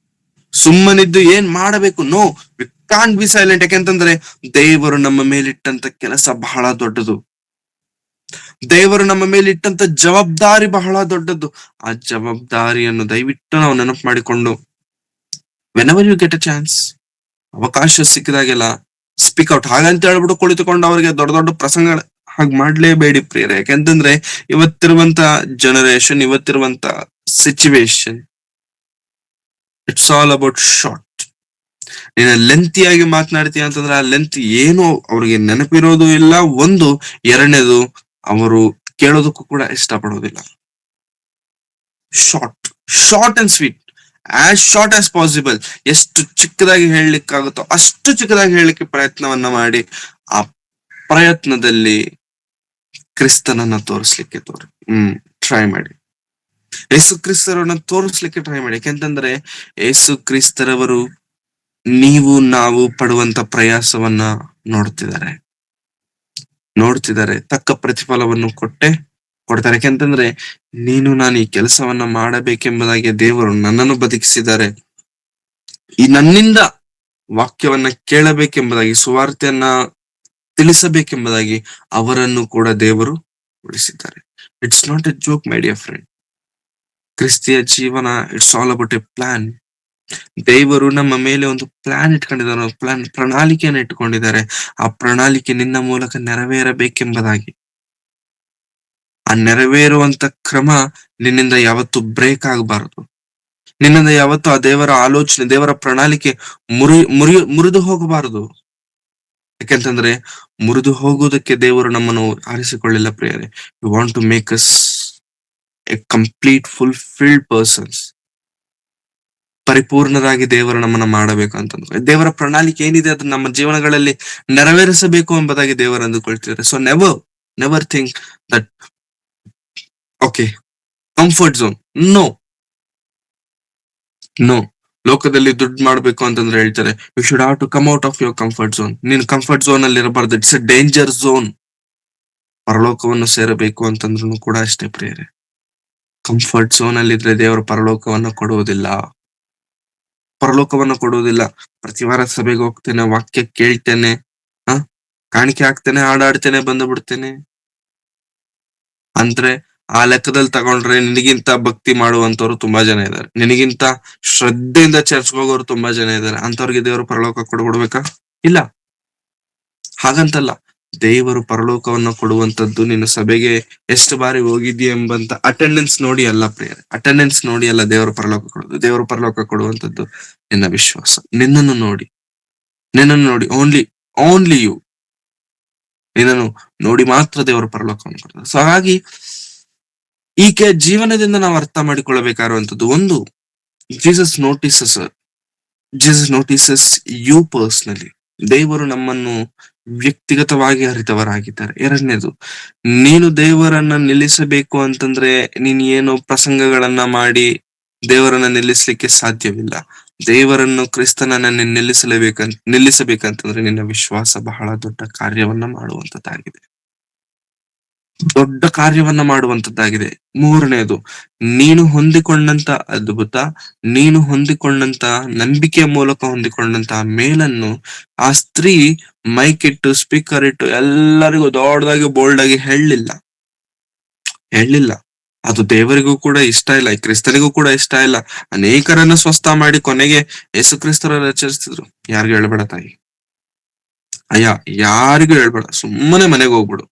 ಸುಮ್ಮನಿದ್ದು ಏನ್ ಮಾಡಬೇಕು? No, we can't be silent. ಯಾಕೆಂತಂದ್ರೆ ದೇವರು ನಮ್ಮ ಮೇಲಿಟ್ಟಂತ ಕೆಲಸ ಬಹಳ ದೊಡ್ಡದು. ದೇವರು ನಮ್ಮ ಮೇಲೆ ಇಟ್ಟಂತ ಜವಾಬ್ದಾರಿ ಬಹಳ ದೊಡ್ಡದ್ದು. ಆ ಜವಾಬ್ದಾರಿಯನ್ನು ದಯವಿಟ್ಟು ನಾವು ನೆನಪು ಮಾಡಿಕೊಂಡು whenever you get a chance, ಅವಕಾಶ ಸಿಕ್ಕಿದಾಗೆಲ್ಲ ಸ್ಪೀಕ್ ಔಟ್. ಹಾಗಂತ ಹೇಳ್ಬಿಟ್ಟು ಕುಳಿತುಕೊಂಡು ಅವರಿಗೆ ದೊಡ್ಡ ದೊಡ್ಡ ಪ್ರಸಂಗ ಹಾಗೆ ಮಾಡ್ಲೇಬೇಡಿ ಪ್ರಿಯರೇ. ಯಾಕೆಂತಂದ್ರೆ ಇವತ್ತಿರುವಂತ ಜನರೇಷನ್, ಇವತ್ತಿರುವಂತ situation, it's all about short. ನೀನು ಲೆಂತಿಯಾಗಿ ಮಾತನಾಡ್ತೀಯ ಅಂತಂದ್ರೆ ಆ ಲೆಂತ್ ಏನು ಅವ್ರಿಗೆ ನೆನಪಿರೋದು ಇಲ್ಲ. ಒಂದು, ಎರಡನೇದು, ಅವರು ಕೇಳೋದಕ್ಕೂ ಕೂಡ ಇಷ್ಟಪಡೋದಿಲ್ಲ. Short, short and sweet, as short as possible. ಎಷ್ಟು ಚಿಕ್ಕದಾಗಿ ಹೇಳಲಿಕ್ಕಾಗುತ್ತೋ ಅಷ್ಟು ಚಿಕ್ಕದಾಗಿ ಹೇಳಲಿಕ್ಕೆ ಪ್ರಯತ್ನವನ್ನ ಮಾಡಿ, ಆ ಪ್ರಯತ್ನದಲ್ಲಿ ಕ್ರಿಸ್ತನನ್ನ ತೋರಿಸ್ಲಿಕ್ಕೆ ಟ್ರೈ ಮಾಡಿ. ಯೇಸು ಕ್ರಿಸ್ತರನ್ನ ತೋರಿಸ್ಲಿಕ್ಕೆ ಟ್ರೈ ಮಾಡಿ. ಯಾಕೆಂತಂದ್ರೆ ಯೇಸು ಕ್ರಿಸ್ತರವರು ನೀವು ನಾವು ಪಡುವಂತ ಪ್ರಯಾಸವನ್ನ ನೋಡ್ತಿದ್ದಾರೆ, ತಕ್ಕ ಪ್ರತಿಫಲವನ್ನು ಕೊಡ್ತಾರೆ. ಯಾಕೆಂತಂದ್ರೆ ನೀನು ನಾನು ಈ ಕೆಲಸವನ್ನ ಮಾಡಬೇಕೆಂಬುದಾಗಿ ದೇವರು ನನ್ನನ್ನು ಬದುಕಿಸಿದ್ದಾರೆ. ಈ ನನ್ನಿಂದ ವಾಕ್ಯವನ್ನ ಕೇಳಬೇಕೆಂಬುದಾಗಿ, ಸುವಾರ್ತೆಯನ್ನ ತಿಳಿಸಬೇಕೆಂಬುದಾಗಿ ಅವರನ್ನು ಕೂಡ ದೇವರು ಉಳಿಸಿದ್ದಾರೆ. It's not a joke my dear friend. ಕ್ರಿಸ್ತಿಯ ಜೀವನ it's all about a plan. ದೇವರು ನಮ್ಮ ಮೇಲೆ ಒಂದು ಪ್ಲಾನ್ ಇಟ್ಕೊಂಡಿದ್ದಾರೆ, ಪ್ರಣಾಳಿಕೆಯನ್ನು ಇಟ್ಕೊಂಡಿದ್ದಾರೆ. ಆ ಪ್ರಣಾಳಿಕೆ ನಿನ್ನ ಮೂಲಕ ನೆರವೇರಬೇಕೆಂಬುದಾಗಿ. ಆ ನೆರವೇರುವಂತ ಕ್ರಮ ನಿನ್ನಿಂದ ಯಾವತ್ತು ಬ್ರೇಕ್ ಆಗಬಾರದು. ನಿನ್ನಿಂದ ಯಾವತ್ತು ಆ ದೇವರ ಆಲೋಚನೆ, ದೇವರ ಪ್ರಣಾಳಿಕೆ ಮುರಿದು ಹೋಗಬಾರದು. ಯಾಕೆಂತಂದ್ರೆ ಮುರಿದು ಹೋಗುವುದಕ್ಕೆ ದೇವರು ನಮ್ಮನ್ನು ಆರಿಸಿಕೊಳ್ಳಿಲ್ಲ ಪ್ರಿಯರೇ. You want to make us a complete fulfilled persons. ಪರಿಪೂರ್ಣರಾಗಿ ದೇವರು ನಮ್ಮನ್ನ ಮಾಡಬೇಕು ಅಂತಂದ್ರೆ, ದೇವರ ಪ್ರಣಾಳಿಕೆ ಏನಿದೆ ಅದನ್ನ ನಮ್ಮ ಜೀವನಗಳಲ್ಲಿ ನೆರವೇರಿಸಬೇಕು ಎಂಬುದಾಗಿ ದೇವರು ಅಂದುಕೊಳ್ತಿದ್ದಾರೆ. So never think that okay comfort zone. No. ಲೋಕದಲ್ಲಿ ದುಡ್ಡು ಮಾಡ್ಬೇಕು ಅಂತಂದ್ರೆ ಹೇಳ್ತಾರೆ you should have to come out of your comfort zone. ನೀನು ಕಂಫರ್ಟ್ ಝೋನ್ ಅಲ್ಲಿ ಇರಬಾರ್ದು. It's a danger zone. ಪರಲೋಕವನ್ನು ಸೇರಬೇಕು ಅಂತಂದ್ರೂ ಕೂಡ ಅಷ್ಟೇ ಪ್ರಿಯರೇ. ಕಂಫರ್ಟ್ ಝೋನ್ ಅಲ್ಲಿ ಇದ್ರೆ ದೇವರು ಪರಲೋಕವನ್ನು ಕೊಡುವುದಿಲ್ಲ. ಪ್ರತಿ ವಾರ ಸಭೆಗೆ ಹೋಗ್ತೇನೆ, ವಾಕ್ಯ ಕೇಳ್ತೇನೆ, ಕಾಣಿಕೆ ಹಾಕ್ತೇನೆ, ಹಾಡಾಡ್ತೇನೆ, ಬಂದು ಬಿಡ್ತೇನೆ ಅಂದ್ರೆ ಆ ಲೆಕ್ಕದಲ್ಲಿ ತಗೊಂಡ್ರೆ ನಿನಗಿಂತ ಭಕ್ತಿ ಮಾಡುವಂತವ್ರು ತುಂಬಾ ಜನ ಇದ್ದಾರೆ, ನಿನಗಿಂತ ಶ್ರದ್ಧೆಯಿಂದ ಚರ್ಚ್ಗೆ ಹೋಗೋರು ತುಂಬಾ ಜನ ಇದ್ದಾರೆ. ಅಂತವ್ರಿಗೆ ದೇವರು ಪರಲೋಕ ಕೊಡ್ಬೇಕಾ? ಇಲ್ಲ. ಹಾಗಂತಲ್ಲ, ದೇವರು ಪರಲೋಕವನ್ನು ಕೊಡುವಂತದ್ದು ನೀನು ಸಭೆಗೆ ಎಷ್ಟು ಬಾರಿ ಹೋಗಿದ್ದೀಯ ಎಂಬಂತ ಅಟೆಂಡೆನ್ಸ್ ನೋಡಿ ಅಲ್ಲ ಪ್ರಿಯರೇ. ಅಟೆಂಡೆನ್ಸ್ ನೋಡಿ ಅಲ್ಲ ದೇವರು ಪರಲೋಕ ಕೊಡುವುದು. ದೇವರು ಪರಲೋಕ ಕೊಡುವಂತದ್ದು ನಿನ್ನ ವಿಶ್ವಾಸ, ನಿನ್ನನ್ನು ನೋಡಿ ಓನ್ಲಿ ಯು. ನಿನ್ನನ್ನು ನೋಡಿ ಮಾತ್ರ ದೇವರು ಪರಲೋಕವನ್ನು ಕೊಡ್ತಾರೆ. ಸೊ ಹಾಗಾಗಿ ಈಕೆ ಜೀವನದಿಂದ ನಾವು ಅರ್ಥ ಮಾಡಿಕೊಳ್ಳಬೇಕಾಗಿರುವಂತದ್ದು ಒಂದು, ಜೀಸಸ್ ನೋಟಿಸಸ್ ಯು ಪರ್ಸನಲಿ. ದೇವರು ನಮ್ಮನ್ನು ವ್ಯಕ್ತಿಗತವಾಗಿ ಅರಿತವರಾಗಿದ್ದಾರೆ. ಎರಡನೇದು, ನೀನು ದೇವರನ್ನ ನಿಲ್ಲಿಸಬೇಕು ಅಂತಂದ್ರೆ ನೀನ್ ಏನೋ ಪ್ರಸಂಗಗಳನ್ನ ಮಾಡಿ ದೇವರನ್ನ ನಿಲ್ಲಿಸ್ಲಿಕ್ಕೆ ಸಾಧ್ಯವಿಲ್ಲ. ದೇವರನ್ನು, ಕ್ರಿಸ್ತನನ್ನ ನಿಲ್ಲಿಸಬೇಕಂತಂದ್ರೆ ನಿನ್ನ ವಿಶ್ವಾಸ ಬಹಳ ದೊಡ್ಡ ಕಾರ್ಯವನ್ನ ಮಾಡುವಂತದ್ದಾಗಿದೆ. ಮೂರನೇದು, ನೀನು ಹೊಂದಿಕೊಂಡಂತ ಅದ್ಭುತ, ನೀನು ಹೊಂದಿಕೊಂಡಂತ ನಂಬಿಕೆಯ ಮೂಲಕ ಹೊಂದಿಕೊಂಡಂತ ಮೇಲನ್ನು ಆ ಸ್ತ್ರೀ ಮೈಕ್ ಇಟ್ಟು, ಸ್ಪೀಕರ್ ಇಟ್ಟು ಎಲ್ಲರಿಗೂ ದೊಡ್ಡದಾಗಿ ಬೋಲ್ಡ್ ಆಗಿ ಹೇಳಲಿಲ್ಲ. ಅದು ದೇವರಿಗೂ ಕೂಡ ಇಷ್ಟ ಇಲ್ಲ, ಕ್ರಿಸ್ತನಿಗೂ ಕೂಡ ಇಷ್ಟ ಇಲ್ಲ. ಅನೇಕರನ್ನ ಸ್ವಸ್ಥ ಮಾಡಿ ಕೊನೆಗೆ ಯೇಸು ಕ್ರಿಸ್ತರನ್ನ ರಚಿಸ್ತಿದ್ರು. ಯಾರಿಗೂ ಹೇಳ್ಬೇಡ ತಾಯಿ, ಯಾರಿಗೂ ಹೇಳ್ಬೇಡ, ಸುಮ್ಮನೆ ಮನೆಗೆ ಹೋಗ್ಬಿಡು.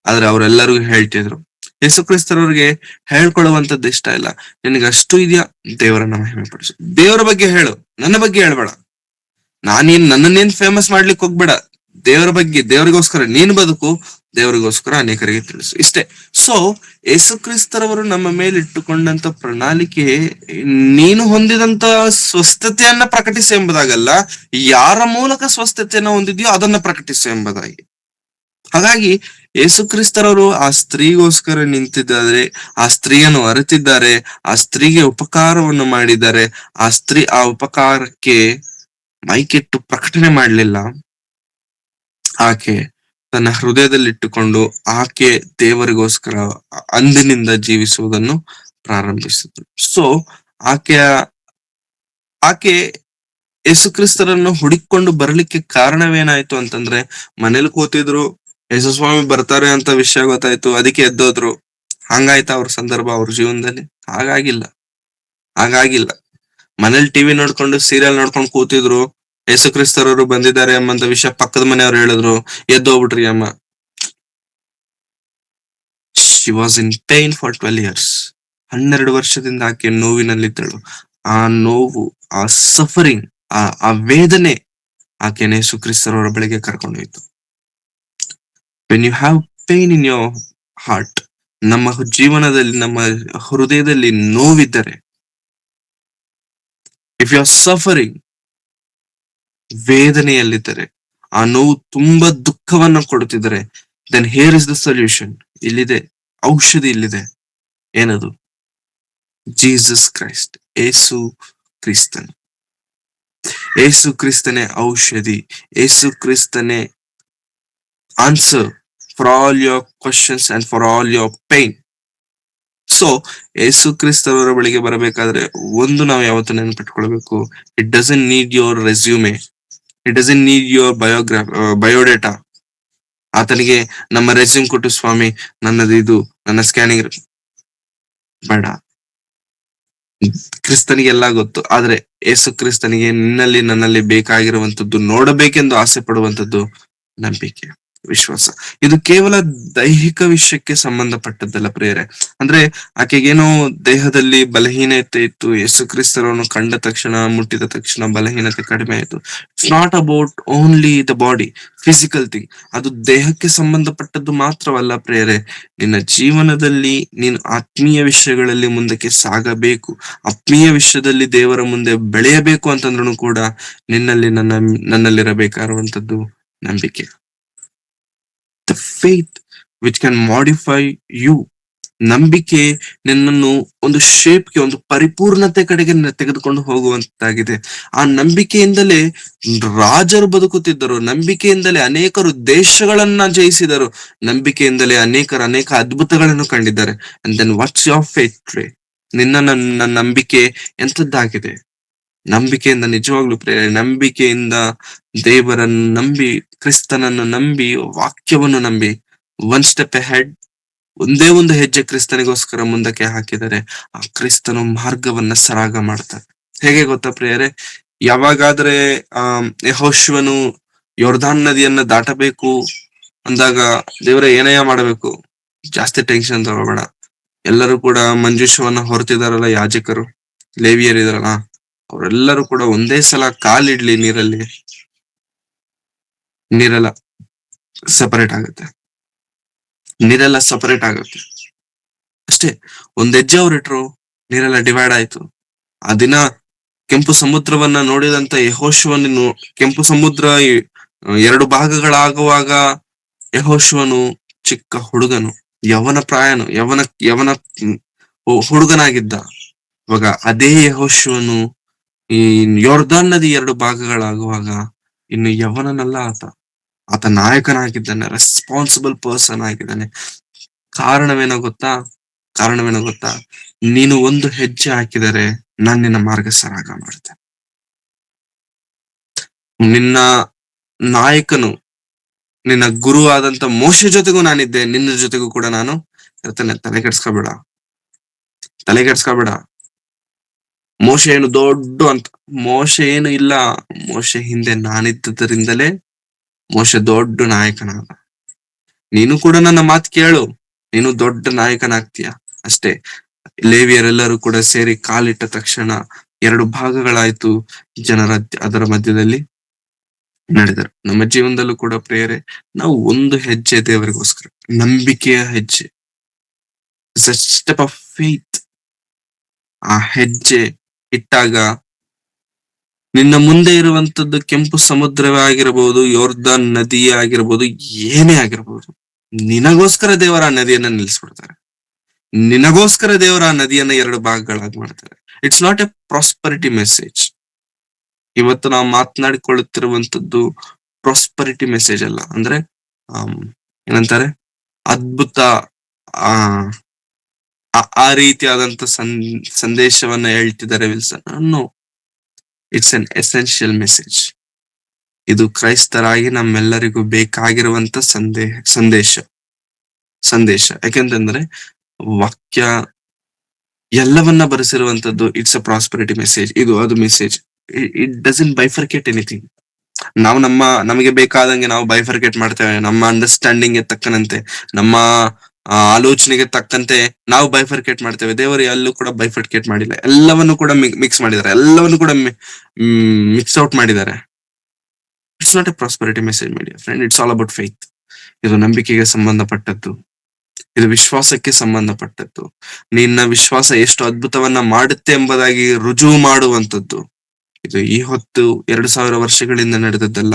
ಆದ್ರೆ ಅವರೆಲ್ಲರಿಗೂ ಹೇಳ್ತಿದ್ರು. ಯೇಸು ಕ್ರಿಸ್ತರವ್ರಿಗೆ ಹೇಳ್ಕೊಳ್ಳುವಂತದ್ದು ಇಷ್ಟ ಇಲ್ಲ. ನಿನಗೆ ಅಷ್ಟು ಇದೆಯಾ, ದೇವರನ್ನ ಮಹಿಮೆ ಪಡಿಸು, ದೇವರ ಬಗ್ಗೆ ಹೇಳು, ನನ್ನ ಬಗ್ಗೆ ಹೇಳ್ಬೇಡ. ನನ್ನನ್ನೇನ್ ಫೇಮಸ್ ಮಾಡ್ಲಿಕ್ಕೆ ಹೋಗ್ಬೇಡ. ದೇವರ ಬಗ್ಗೆ, ದೇವರಿಗೋಸ್ಕರ ನೀನು ಬದುಕು, ದೇವರಿಗೋಸ್ಕರ ಅನೇಕರಿಗೆ ತಿಳಿಸು, ಇಷ್ಟೇ. ಸೊ ಯೇಸು ಕ್ರಿಸ್ತರವರು ನಮ್ಮ ಮೇಲೆ ಇಟ್ಟುಕೊಂಡಂತ ಪ್ರಣಾಳಿಕೆ ನೀನು ಹೊಂದಿದಂತ ಸ್ವಸ್ಥತೆಯನ್ನ ಪ್ರಕಟಿಸು ಎಂಬುದಾಗಲ್ಲ, ಯಾರ ಮೂಲಕ ಸ್ವಸ್ಥತೆಯನ್ನ ಹೊಂದಿದ್ಯೋ ಅದನ್ನ ಪ್ರಕಟಿಸು ಎಂಬುದಾಗಿ. ಹಾಗಾಗಿ ಯೇಸು ಕ್ರಿಸ್ತರವರು ಆ ಸ್ತ್ರೀಗೋಸ್ಕರ ನಿಂತಿದ್ದಾರೆ, ಆ ಸ್ತ್ರೀಯನ್ನು ಅರಿತಿದ್ದಾರೆ, ಆ ಸ್ತ್ರೀಗೆ ಉಪಕಾರವನ್ನು ಮಾಡಿದ್ದಾರೆ. ಆ ಸ್ತ್ರೀ ಆ ಉಪಕಾರಕ್ಕೆ ಮೈಕೆಟ್ಟು ಪ್ರಕಟಣೆ ಮಾಡಲಿಲ್ಲ. ಆಕೆ ತನ್ನ ಹೃದಯದಲ್ಲಿಟ್ಟುಕೊಂಡು ಆಕೆ ದೇವರಿಗೋಸ್ಕರ ಅಂದಿನಿಂದ ಜೀವಿಸುವುದನ್ನು ಪ್ರಾರಂಭಿಸಿದ್ರು. ಸೊ ಆಕೆಯ ಆಕೆ ಯೇಸು ಕ್ರಿಸ್ತರನ್ನು ಹುಡುಕೊಂಡು ಬರ್ಲಿಕ್ಕೆ ಕಾರಣವೇನಾಯ್ತು ಅಂತಂದ್ರೆ, ಮನೇಲಿ ಕೂತಿದ್ರು, ಯೇಸು ಸ್ವಾಮಿ ಬರ್ತಾರೆ ಅಂತ ವಿಷಯ ಗೊತ್ತಾಯ್ತು, ಅದಕ್ಕೆ ಎದ್ದೋದ್ರು. ಹಂಗಾಯ್ತಾ ಅವ್ರ ಸಂದರ್ಭ ಅವ್ರ ಜೀವನದಲ್ಲಿ? ಹಾಗಾಗಿಲ್ಲ. ಮನೇಲಿ ಟಿವಿ ನೋಡ್ಕೊಂಡು ಸೀರಿಯಲ್ ನೋಡ್ಕೊಂಡು ಕೂತಿದ್ರು, ಯೇಸು ಕ್ರಿಸ್ತರವರು ಬಂದಿದ್ದಾರೆ ಎಂಬಂತ ವಿಷಯ ಪಕ್ಕದ ಮನೆಯವ್ರು ಹೇಳಿದ್ರು, ಎದ್ದೋಗ್ಬಿಟ್ರಿ ಅಮ್ಮ. She was in pain for 12 years. 12 ವರ್ಷದಿಂದ ಆಕೆ ನೋವಿನಲ್ಲಿದ್ದಳು. ಆ ನೋವು, ಆ ಸಫರಿಂಗ್, ಆ ವೇದನೆ ಆಕೆನ ಯೇಸು ಕ್ರಿಸ್ತರವರ ಬಳಿಗೆ ಕರ್ಕೊಂಡೋಯ್ತು. When you have pain in your heart, ನಮ್ಮ ಜೀವನದಲ್ಲಿ, ನಮ್ಮ ಹೃದಯದಲ್ಲಿ ನೋವಿದ್ದರೆ, ಇಫ್ ಯು ಆರ್ ಸಫರಿಂಗ್, ವೇದನೆಯಲ್ಲಿದ್ದರೆ, ಆ ನೋವು ತುಂಬಾ ದುಃಖವನ್ನ ಕೊಡುತ್ತಿದ್ದರೆ, then here is the solution. ಇಲ್ಲಿದೆ ಔಷಧಿ, ಇಲ್ಲಿದೆ. ಏನದು? ಜೀಸಸ್ ಕ್ರೈಸ್ಟ್, ಏಸು ಕ್ರಿಸ್ತನ್. ಏಸು ಕ್ರಿಸ್ತನೇ ಔಷಧಿ, ಏಸು ಕ್ರಿಸ್ತನೇ answer for all your questions and for all your pain. So Yesu ಕ್ರಿಸ್ತವರ ಬಳಿಗೆ ಬರಬೇಕಾದ್ರೆ ಒಂದು ನಾವು ಯಾವತ್ತೂ ನೆನಪಿಟ್ಕೊಳ್ಬೇಕು, it doesn't need your resume, it doesn't need your biodata. ಆತನಿಗೆ ನಮ್ಮ ರೆಸ್ಯೂಮ್ ಕೊಟ್ಟು, ಸ್ವಾಮಿ ನನ್ನದು ಇದು, ನನ್ನ ಸ್ಕ್ಯಾನಿಂಗ್ ಬೇಡ. ಕ್ರಿಸ್ತನಿಗೆಲ್ಲ ಗೊತ್ತು. ಆದ್ರೆ ಯೇಸು ಕ್ರಿಸ್ತನಿಗೆ ನಿನ್ನಲ್ಲಿ ನನ್ನಲ್ಲಿ ಬೇಕಾಗಿರುವಂತದ್ದು, ನೋಡಬೇಕೆಂದು ಆಸೆ ಪಡುವಂತದ್ದು ನಂಬಿಕೆ, ವಿಶ್ವಾಸ. ಇದು ಕೇವಲ ದೈಹಿಕ ವಿಷಯಕ್ಕೆ ಸಂಬಂಧಪಟ್ಟದ್ದಲ್ಲ ಪ್ರಿಯರೇ. ಅಂದ್ರೆ ಆಕೆಗೇನೋ ದೇಹದಲ್ಲಿ ಬಲಹೀನತೆ ಇತ್ತು, ಯೇಸು ಕ್ರಿಸ್ತರನ್ನು ಕಂಡ ತಕ್ಷಣ, ಮುಟ್ಟಿದ ತಕ್ಷಣ ಬಲಹೀನತೆ ಕಡಿಮೆ ಆಯ್ತು. It's not about only the body, physical thing. ಅದು ದೇಹಕ್ಕೆ ಸಂಬಂಧಪಟ್ಟದ್ದು ಮಾತ್ರವಲ್ಲ ಪ್ರಿಯರೇ. ನಿನ್ನ ಜೀವನದಲ್ಲಿ ನೀನು ಆತ್ಮೀಯ ವಿಷಯಗಳಲ್ಲಿ ಮುಂದಕ್ಕೆ ಸಾಗಬೇಕು, ಆತ್ಮೀಯ ವಿಷಯದಲ್ಲಿ ದೇವರ ಮುಂದೆ ಬೆಳೆಯಬೇಕು ಅಂತಂದ್ರೂ ಕೂಡ ನನ್ನಲ್ಲಿರಬೇಕಾಗಿರುವಂತದ್ದು ನಂಬಿಕೆ. The faith which can modify you. ನಂಬಿಕೆ ನಿನ್ನನ್ನು ಒಂದು ಶೇಪ್ಗೆ, ಒಂದು ಪರಿಪೂರ್ಣತೆ ಕಡೆಗೆ ತೆಗೆದುಕೊಂಡು ಹೋಗುವಂತಾಗಿದೆ. ಆ ನಂಬಿಕೆಯಿಂದಲೇ ರಾಜರು ಬದುಕುತ್ತಿದ್ದರು, ನಂಬಿಕೆಯಿಂದಲೇ ಅನೇಕರು ದೇಶಗಳನ್ನ ಜಯಿಸಿದರು, ನಂಬಿಕೆಯಿಂದಲೇ ಅನೇಕ ಅದ್ಭುತಗಳನ್ನು ಕಂಡಿದ್ದಾರೆ. And then what's your faith today? ನನ್ನ ನಂಬಿಕೆ ಎಂತದ್ದಾಗಿದೆ? ನಂಬಿಕೆಯಿಂದ, ನಿಜವಾಗ್ಲೂ ಪ್ರೇರಣೆ, ನಂಬಿಕೆಯಿಂದ ದೇವರನ್ನು ನಂಬಿ, ಕ್ರಿಸ್ತನನ್ನು ನಂಬಿ, ವಾಕ್ಯವನ್ನು ನಂಬಿ, ಒನ್ ಸ್ಟೆಪ್ ಹೆಡ್, ಒಂದೇ ಒಂದು ಹೆಜ್ಜೆ ಕ್ರಿಸ್ತನಿಗೋಸ್ಕರ ಮುಂದಕ್ಕೆ ಹಾಕಿದರೆ ಆ ಕ್ರಿಸ್ತನು ಮಾರ್ಗವನ್ನ ಸರಾಗ ಮಾಡ್ತಾರೆ. ಹೇಗೆ ಗೊತ್ತಾ ಪ್ರಿಯರೇ? ಯಾವಾಗಾದ್ರೆ ಯೆಹೋಶುವನು ಯೊರ್ದಾನ್ ನದಿಯನ್ನ ದಾಟಬೇಕು ಅಂದಾಗ, ದೇವರೇ ಏನಯ್ಯ ಮಾಡಬೇಕು? ಜಾಸ್ತಿ ಟೆನ್ಷನ್ ತಗೋಬೇಡ, ಎಲ್ಲರೂ ಕೂಡ ಮಂಜೂಷವನ್ನ ಹೊರತಿದಾರಲ್ಲ, ಯಾಜಕರು, ಲೇವಿಯರಿದಾರಲ್ಲ, ಅವರೆಲ್ಲರೂ ಕೂಡ ಒಂದೇ ಸಲ ಕಾಲಿಡ್ಲಿ ನೀರೆಲ್ಲ ಸಪರೇಟ್ ಆಗುತ್ತೆ, ನೀರೆಲ್ಲ ಸಪರೇಟ್ ಆಗುತ್ತೆ ಅಷ್ಟೇ. ಒಂದ್ ಹೆಜ್ಜೆ ಅವ್ರಿಟ್ರು, ನೀರೆಲ್ಲ ಡಿವೈಡ್ ಆಯ್ತು. ಆ ದಿನ ಕೆಂಪು ಸಮುದ್ರವನ್ನ ನೋಡಿದಂತ ಯೆಹೋಶುವನು, ಕೆಂಪು ಸಮುದ್ರ 2 ಭಾಗಗಳಾಗುವಾಗ ಯೆಹೋಶುವನು ಚಿಕ್ಕ ಹುಡುಗನು, ಯವನ ಹುಡುಗನಾಗಿದ್ದ. ಇವಾಗ ಅದೇ ಯೆಹೋಶುವನು ಈ ಯೊರ್ದಾನ್ ನದಿ 2 ಭಾಗಗಳಾಗುವಾಗ ಇನ್ನು ಯವನನಲ್ಲ, ಆತ ನಾಯಕನಾಗಿದ್ದಾನೆ, ರೆಸ್ಪಾನ್ಸಿಬಲ್ ಪರ್ಸನ್ ಆಗಿದ್ದಾನೆ. ಕಾರಣವೇನೋ ಗೊತ್ತಾ? ನೀನು ಒಂದು ಹೆಜ್ಜೆ ಹಾಕಿದರೆ ನಾನು ನಿನ್ನ ಮಾರ್ಗ ಸರಾಗ ಮಾಡ್ತೇನೆ. ನಿನ್ನ ನಾಯಕನು, ನಿನ್ನ ಗುರು ಆದಂತ ಮೋಶೆ ಜೊತೆಗೂ ನಾನಿದ್ದೆ, ನಿನ್ನ ಜೊತೆಗೂ ಕೂಡ ನಾನು ಇರ್ತೇನೆ. ತಲೆ ಕೆಡ್ಸ್ಕೊಬೇಡ. ಮೋಶೆ ಏನು ದೊಡ್ಡ ಅಂತ, ಮೋಶೆ ಏನು ಇಲ್ಲ. ಮೋಶೆ ಹಿಂದೆ ನಾನಿದ್ದರಿಂದಲೇ ಮೋಶೆ ದೊಡ್ಡ ನಾಯಕನಾದ. ನೀನು ಕೂಡ ನನ್ನ ಮಾತು ಕೇಳು, ನೀನು ದೊಡ್ಡ ನಾಯಕನಾಗ್ತೀಯ ಅಷ್ಟೇ. ಲೇವಿಯರೆಲ್ಲರೂ ಕೂಡ ಸೇರಿ ಕಾಲಿಟ್ಟ ತಕ್ಷಣ 2 ಭಾಗಗಳಾಯ್ತು. ಜನರ ಅದರ ಮಧ್ಯದಲ್ಲಿ ನಡೆದರು. ನಮ್ಮ ಜೀವನದಲ್ಲೂ ಕೂಡ ಪ್ರಿಯರೇ, ನಾವು ಒಂದು ಹೆಜ್ಜೆ ದೇವರಿಗೋಸ್ಕರ, ನಂಬಿಕೆಯ ಹೆಜ್ಜೆ, ಸ್ಟೆಪ್ ಆಫ್ ಫೇತ್, ಆ ಹೆಜ್ಜೆ ಇಟ್ಟಾಗ ನಿನ್ನ ಮುಂದೆ ಇರುವಂತದ್ದು ಕೆಂಪು ಸಮುದ್ರವೇ ಆಗಿರಬಹುದು, ಯೋರ್ದಾನ್ ನದಿಯೇ ಆಗಿರಬಹುದು, ಏನೇ ಆಗಿರಬಹುದು, ನಿನಗೋಸ್ಕರ ದೇವರ ಆ ನದಿಯನ್ನ ನಿಲ್ಲಿಸ್ಬಿಡ್ತಾರೆ. ನಿನಗೋಸ್ಕರ ದೇವರ ಆ ನದಿಯನ್ನ 2 ಭಾಗಗಳಾಗಿ ಮಾಡ್ತಾರೆ. It's not A prosperity message. ಇವತ್ತು ನಾವು ಮಾತನಾಡಿಕೊಳ್ಳುತ್ತಿರುವಂತದ್ದು ಪ್ರಾಸ್ಪರಿಟಿ ಮೆಸೇಜ್ ಅಲ್ಲ. ಅಂದ್ರೆ ಆಮ್, ಏನಂತಾರೆ, ಅದ್ಭುತ, ಆ ಆ ರೀತಿಯಾದಂತ ಸಂದೇಶವನ್ನ ಹೇಳ್ತಿದ್ದಾರೆ Wilson. No, it's an essential message. ಇದು ಕ್ರೈಸ್ತರಾಗಿ ನಮ್ಮೆಲ್ಲರಿಗೂ ಬೇಕಾಗಿರುವಂತ ಸಂದೇಶ. ಯಾಕೆಂತಂದ್ರೆ ವಾಕ್ಯ ಎಲ್ಲವನ್ನ ಬರೆಸಿರುವಂತದ್ದು. It's a prosperity message. ಇದು ಅದು message. It doesn't bifurcate anything. ನಾವು ನಮಗೆ ಬೇಕಾದಂಗೆ ನಾವು ಬೈಫರ್ಕೇಟ್ ಮಾಡ್ತೇವೆ. ನಮ್ಮ ಅಂಡರ್ಸ್ಟ್ಯಾಂಡಿಂಗ್ ತಕ್ಕನಂತೆ, ನಮ್ಮ ಆಲೋಚನೆಗೆ ತಕ್ಕಂತೆ ನಾವು ಬೈಫರ್ಕೇಟ್ ಮಾಡ್ತೇವೆ. ದೇವರು ಎಲ್ಲೂ ಕೂಡ ಬೈಫರ್ಕೇಟ್ ಮಾಡಿಲ್ಲ. ಎಲ್ಲವನ್ನು ಕೂಡ ಮಿಕ್ಸ್ ಮಾಡಿದ್ದಾರೆ. ಎಲ್ಲವನ್ನು ಕೂಡ ಮಿಕ್ಸ್ ಔಟ್ ಮಾಡಿದ್ದಾರೆ. It's not A prosperity message my dear friend. It's all about faith. ಇದು ನಂಬಿಕೆಗೆ ಸಂಬಂಧಪಟ್ಟದ್ದು. ಇದು ವಿಶ್ವಾಸಕ್ಕೆ ಸಂಬಂಧಪಟ್ಟದ್ದು. ನಿನ್ನ ವಿಶ್ವಾಸ ಎಷ್ಟು ಅದ್ಭುತವನ್ನ ಮಾಡುತ್ತೆ ಎಂಬುದಾಗಿ ರುಜುವು ಮಾಡುವಂತದ್ದು. ಇದು ಈ ಹೊತ್ತು 2000 ವರ್ಷಗಳಿಂದ ನಡೆದದ್ದಲ್ಲ.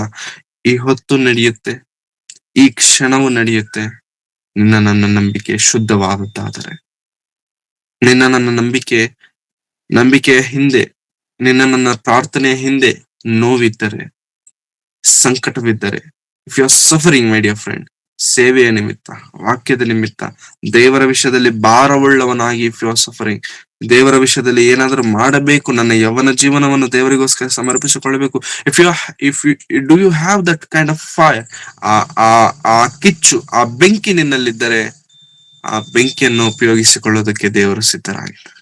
ಈ ಹೊತ್ತು ನಡೆಯುತ್ತೆ, ಈ ಕ್ಷಣವು ನಡೆಯುತ್ತೆ. ನನ್ನ ನಂಬಿಕೆ ಶುದ್ಧವಾದದ್ದಾದರೆ, ನನ್ನ ನಂಬಿಕೆಯ ಹಿಂದೆ, ನನ್ನ ಪ್ರಾರ್ಥನೆಯ ಹಿಂದೆ ನೋವಿದ್ದರೆ, ಸಂಕಟವಿದ್ದರೆ, if you are suffering my dear friend, ಸೇವೆಯ ನಿಮಿತ್ತ, ವಾಕ್ಯದ ನಿಮಿತ್ತ, ದೇವರ ವಿಷಯದಲ್ಲಿ ಭಾರವುಳ್ಳವನಾಗಿ, ಇಫ್ ಯು ಆರ್ ಸಫರಿಂಗ್, ದೇವರ ವಿಷಯದಲ್ಲಿ ಏನಾದ್ರೂ ಮಾಡಬೇಕು, ನನ್ನ ಯೌವನ ಜೀವನವನ್ನು ದೇವರಿಗೋಸ್ಕರ ಸಮರ್ಪಿಸಿಕೊಳ್ಳಬೇಕು, if you do you have that kind of fire, ಆ ಕಿಚ್ಚು, ಆ ಬೆಂಕಿ ನಿನ್ನಲ್ಲಿದ್ದರೆ, ಆ ಬೆಂಕಿಯನ್ನು ಉಪಯೋಗಿಸಿಕೊಳ್ಳೋದಕ್ಕೆ ದೇವರು ಸಿದ್ಧರಾಗಿದ್ದಾರೆ.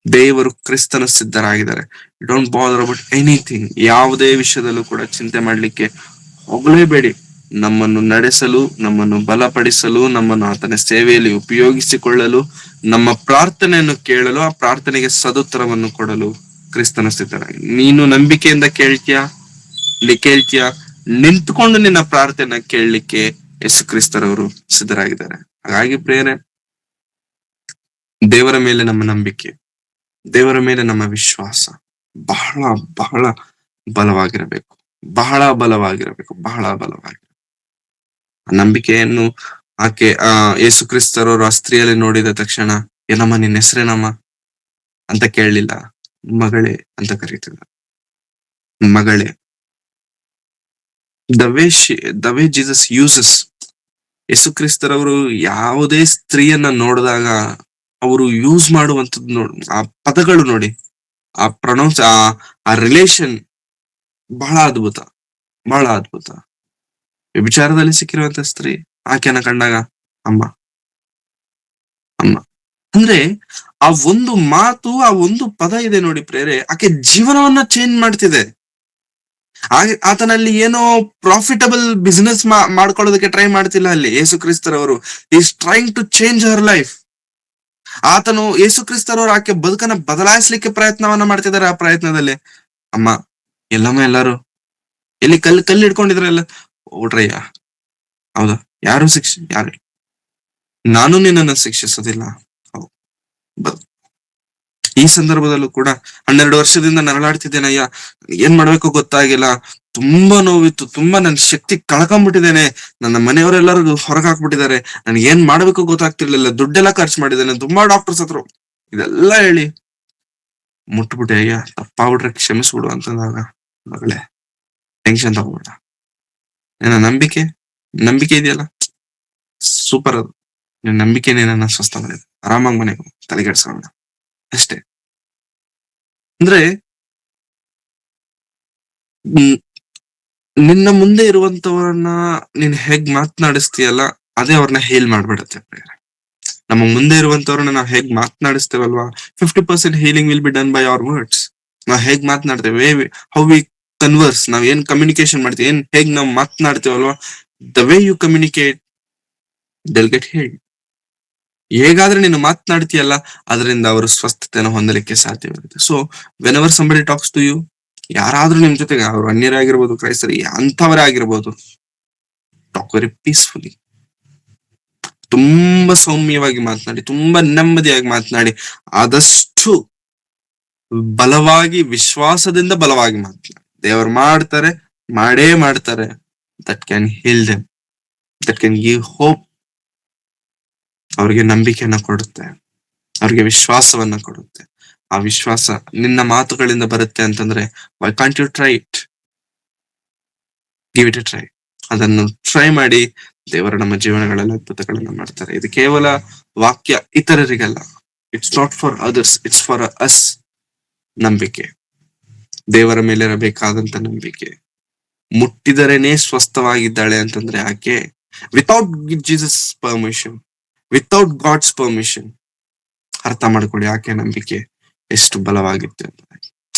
ದೇವರು ಕ್ರಿಸ್ತನು ಸಿದ್ಧರಾಗಿದ್ದಾರೆ. Don't bother about anything. ಯಾವುದೇ ವಿಷಯದಲ್ಲೂ ಕೂಡ ಚಿಂತೆ ಮಾಡ್ಲಿಕ್ಕೆ ಹೋಗಲೇಬೇಡಿ. ನಮ್ಮನ್ನು ನಡೆಸಲು, ನಮ್ಮನ್ನು ಬಲಪಡಿಸಲು, ನಮ್ಮನ್ನು ಆತನ ಸೇವೆಯಲ್ಲಿ ಉಪಯೋಗಿಸಿಕೊಳ್ಳಲು, ನಮ್ಮ ಪ್ರಾರ್ಥನೆಯನ್ನು ಕೇಳಲು, ಆ ಪ್ರಾರ್ಥನೆಗೆ ಸದುತ್ತರವನ್ನು ಕೊಡಲು ಕ್ರಿಸ್ತನ ಸಿದ್ಧರಾಗಿ. ನೀನು ನಂಬಿಕೆಯಿಂದ ಕೇಳ್ತೀಯಾ, ನಿಂತ್ಕೊಂಡು ನಿನ್ನ ಪ್ರಾರ್ಥನೆ ಕೇಳಲಿಕ್ಕೆ ಯೇಸು ಕ್ರಿಸ್ತರವರು ಸಿದ್ಧರಾಗಿದ್ದಾರೆ. ಹಾಗಾಗಿ ಪ್ರೇರೆ, ದೇವರ ಮೇಲೆ ನಮ್ಮ ನಂಬಿಕೆ, ದೇವರ ಮೇಲೆ ನಮ್ಮ ವಿಶ್ವಾಸ ಬಹಳ ಬಹಳ ಬಲವಾಗಿರಬೇಕು. ನಂಬಿಕೆಯನ್ನು ಆಕೆ ಯೇಸು ಕ್ರಿಸ್ತರವರು ಆ ಸ್ತ್ರೀಯಲ್ಲಿ ನೋಡಿದ ತಕ್ಷಣ, ಏನಮ್ಮ ನಿನ್ನ ಹೆಸರೇನಮ್ಮ ಅಂತ ಕೇಳಲಿಲ್ಲ, ಮಗಳೇ ಅಂತ ಕರೀತಿದ್ದ. ಮಗಳೇ. ದ ವೇ ಜೀಸಸ್ ಯೂಸಸ್, ಯೇಸು ಕ್ರಿಸ್ತರವರು ಯಾವುದೇ ಸ್ತ್ರೀಯನ್ನ ನೋಡಿದಾಗ ಅವರು ಯೂಸ್ ಮಾಡುವಂತದ್ದು ನೋಡಿ, ಆ ಪದಗಳು ನೋಡಿ, ಆ ಪ್ರೊನೌನ್ಸ್, ಆ ರಿಲೇಷನ್ ಬಹಳ ಅದ್ಭುತ. ವಿಚಾರದಲ್ಲಿ ಸಿಕ್ಕಿರುವಂತ ಸ್ತ್ರೀ, ಆಕೆಯನ್ನ ಕಂಡಾಗ ಅಮ್ಮ ಅಂದ್ರೆ ಆ ಒಂದು ಮಾತು, ಆ ಒಂದು ಪದ ಇದೆ ನೋಡಿ ಪ್ರೇರೆ, ಆಕೆ ಜೀವನವನ್ನ ಚೇಂಜ್ ಮಾಡ್ತಿದೆ. ಆತನಲ್ಲಿ ಏನೋ ಪ್ರಾಫಿಟಬಲ್ ಬಿಸ್ನೆಸ್ ಮಾಡ್ಕೊಳ್ಳೋದಕ್ಕೆ ಟ್ರೈ ಮಾಡ್ತಿಲ್ಲ. ಅಲ್ಲಿ ಯೇಸು ಕ್ರಿಸ್ತರವರು is trying to change her life. ಆತನು ಯೇಸು ಕ್ರಿಸ್ತರವರು ಆಕೆ ಬದುಕನ್ನ ಬದಲಾಯಿಸ್ಲಿಕ್ಕೆ ಪ್ರಯತ್ನವನ್ನ ಮಾಡ್ತಿದ್ದಾರೆ. ಆ ಪ್ರಯತ್ನದಲ್ಲಿ, ಅಮ್ಮ ಎಲ್ಲರೂ ಎಲ್ಲಿ ಕಲ್ಲು ಹಿಡ್ಕೊಂಡಿದ್ರಲ್ಲ, ಓಡ್ರಯ್ಯ, ಹೌದಾ, ಯಾರು ನಾನು ನಿನ್ನನ್ನು ಶಿಕ್ಷಿಸೋದಿಲ್ಲ. ಈ ಸಂದರ್ಭದಲ್ಲೂ ಕೂಡ 12 ವರ್ಷದಿಂದ ನರಳಾಡ್ತಿದ್ದೇನಯ್ಯ, ಏನ್ ಮಾಡ್ಬೇಕು ಗೊತ್ತಾಗಿಲ್ಲ, ತುಂಬಾ ನೋವಿತ್ತು, ತುಂಬಾ ನನ್ನ ಶಕ್ತಿ ಕಳ್ಕೊಂಡ್ಬಿಟ್ಟಿದ್ದೇನೆ, ನನ್ನ ಮನೆಯವರೆಲ್ಲರೂ ಹೊರಗೆ ಹಾಕ್ಬಿಟ್ಟಿದ್ದಾರೆ, ನನ್ಗೆ ಏನ್ ಮಾಡ್ಬೇಕು ಗೊತ್ತಾಗ್ತಿರ್ಲಿಲ್ಲ, ದುಡ್ಡೆಲ್ಲ ಖರ್ಚು ಮಾಡಿದ್ದೇನೆ, ತುಂಬಾ ಡಾಕ್ಟರ್ಸ್ ಹತ್ರ ಇದೆಲ್ಲ ಹೇಳಿ ಮುಟ್ಬಿಟ್ಟೆ. ಅಯ್ಯ ತಪ್ಪಾಗ್ಬಿಟ್ರೆ ಕ್ಷಮಿಸ್ಬಿಡು ಅಂತಂದಾಗ, ಮಗಳೇ ಟೆನ್ಷನ್ ತಗೋಬೇಡ, ನನ್ನ ನಂಬಿಕೆ ಇದೆಯಲ್ಲ, ಸೂಪರ್. ಅದು ನಿನ್ನ ನಂಬಿಕೆನೇ ನನ್ನ ಸ್ವಸ್ಥ ಮಾಡಿದೆ. ಆರಾಮಾಗಿ ಮನೆಗೆ ತಲೆಗೆಡ್ಸ್ಕೊಳ್ಳೋಣ ಅಷ್ಟೇ. ಅಂದ್ರೆ ನಿನ್ನ ಮುಂದೆ ಇರುವಂತವರನ್ನ ನೀನ್ ಹೇಗ್ ಮಾತನಾಡಿಸ್ತೀಯಲ್ಲ, ಅದೇ ಅವ್ರನ್ನ ಹೇಲ್ ಮಾಡ್ಬಿಡತ್ತೆ. ನಮ್ಮ ಮುಂದೆ ಇರುವಂತವ್ರನ್ನ ನಾವ್ ಹೇಗ್ ಮಾತನಾಡಿಸ್ತೇವಲ್ವಾ, 50% healing will be done by our words. ನಾವ್ ಹೇಗ್ ಮಾತನಾಡ್ತೇವೆ, ಹೌ ವಿ ಕನ್ವರ್ಸ್, ನಾವ್ ಏನ್ ಕಮ್ಯುನಿಕೇಶನ್ ಮಾಡ್ತೀವಿ, ಹೇಗ್ ನಾವ್ ಮಾತನಾಡ್ತೇವಲ್ವಾ, the way you communicate, they'll get healed. ಹೇಗಾದ್ರೆ ನೀನು ಮಾತನಾಡ್ತೀಯಲ್ಲ, ಅದರಿಂದ ಅವರು ಸ್ವಸ್ಥತೆಯನ್ನು ಹೊಂದಲಿಕ್ಕೆ ಸಾಧ್ಯವಿರುತ್ತೆ. So whenever somebody talks to you, ಯಾರಾದ್ರೂ ನಿಮ್ ಜೊತೆಗೆ, ಅವರು ಅನ್ಯರೇ ಆಗಿರ್ಬೋದು, ಕ್ರೈಸ್ತರಿ ಅಂತವರೇ ಆಗಿರ್ಬೋದು, ಟಾಕ್ ವೆರಿ ಪೀಸ್ಫುಲಿ. ತುಂಬಾ ಸೌಮ್ಯವಾಗಿ ಮಾತನಾಡಿ, ತುಂಬಾ ನೆಮ್ಮದಿಯಾಗಿ ಮಾತನಾಡಿ, ಆದಷ್ಟು ಬಲವಾಗಿ, ವಿಶ್ವಾಸದಿಂದ ಬಲವಾಗಿ ಮಾತನಾಡಿ. ದೇವರು ಮಾಡ್ತಾರೆ, ಮಾಡೇ ಮಾಡ್ತಾರೆ. That can heal them, that can give hope. ಅವ್ರಿಗೆ ನಂಬಿಕೆಯನ್ನ ಕೊಡುತ್ತೆ, ಅವ್ರಿಗೆ ವಿಶ್ವಾಸವನ್ನ ಕೊಡುತ್ತೆ. ಆ ವಿಶ್ವಾಸ ನಿನ್ನ ಮಾತುಗಳಿಂದ ಬರುತ್ತೆ ಅಂತಂದ್ರೆ, why can't you try it? Give it a try. ಅದನ್ನು ಟ್ರೈ ಮಾಡಿ. ದೇವರು ನಮ್ಮ ಜೀವನಗಳಲ್ಲಿ ಅದ್ಭುತಗಳನ್ನ ಮಾಡ್ತಾರೆ. ಇದು ಕೇವಲ ವಾಕ್ಯ ಇತರರಿಗಲ್ಲ, it's not for others, it's for us. ನಂಬಿಕೆ, ದೇವರ ಮೇಲೆ ಇರಬೇಕಾದಂತ ನಂಬಿಕೆ. ಮುಟ್ಟಿದರೇನೆ ಸ್ವಸ್ಥವಾಗಿದ್ದಾಳೆ ಅಂತಂದ್ರೆ ಆಕೆ without Jesus permission, without God's permission. ಅರ್ಥ ಮಾಡ್ಕೊಳ್ಳಿ ಆಕೆ ನಂಬಿಕೆ ಎಷ್ಟು ಬಲವಾಗಿತ್ತು ಅಂತ.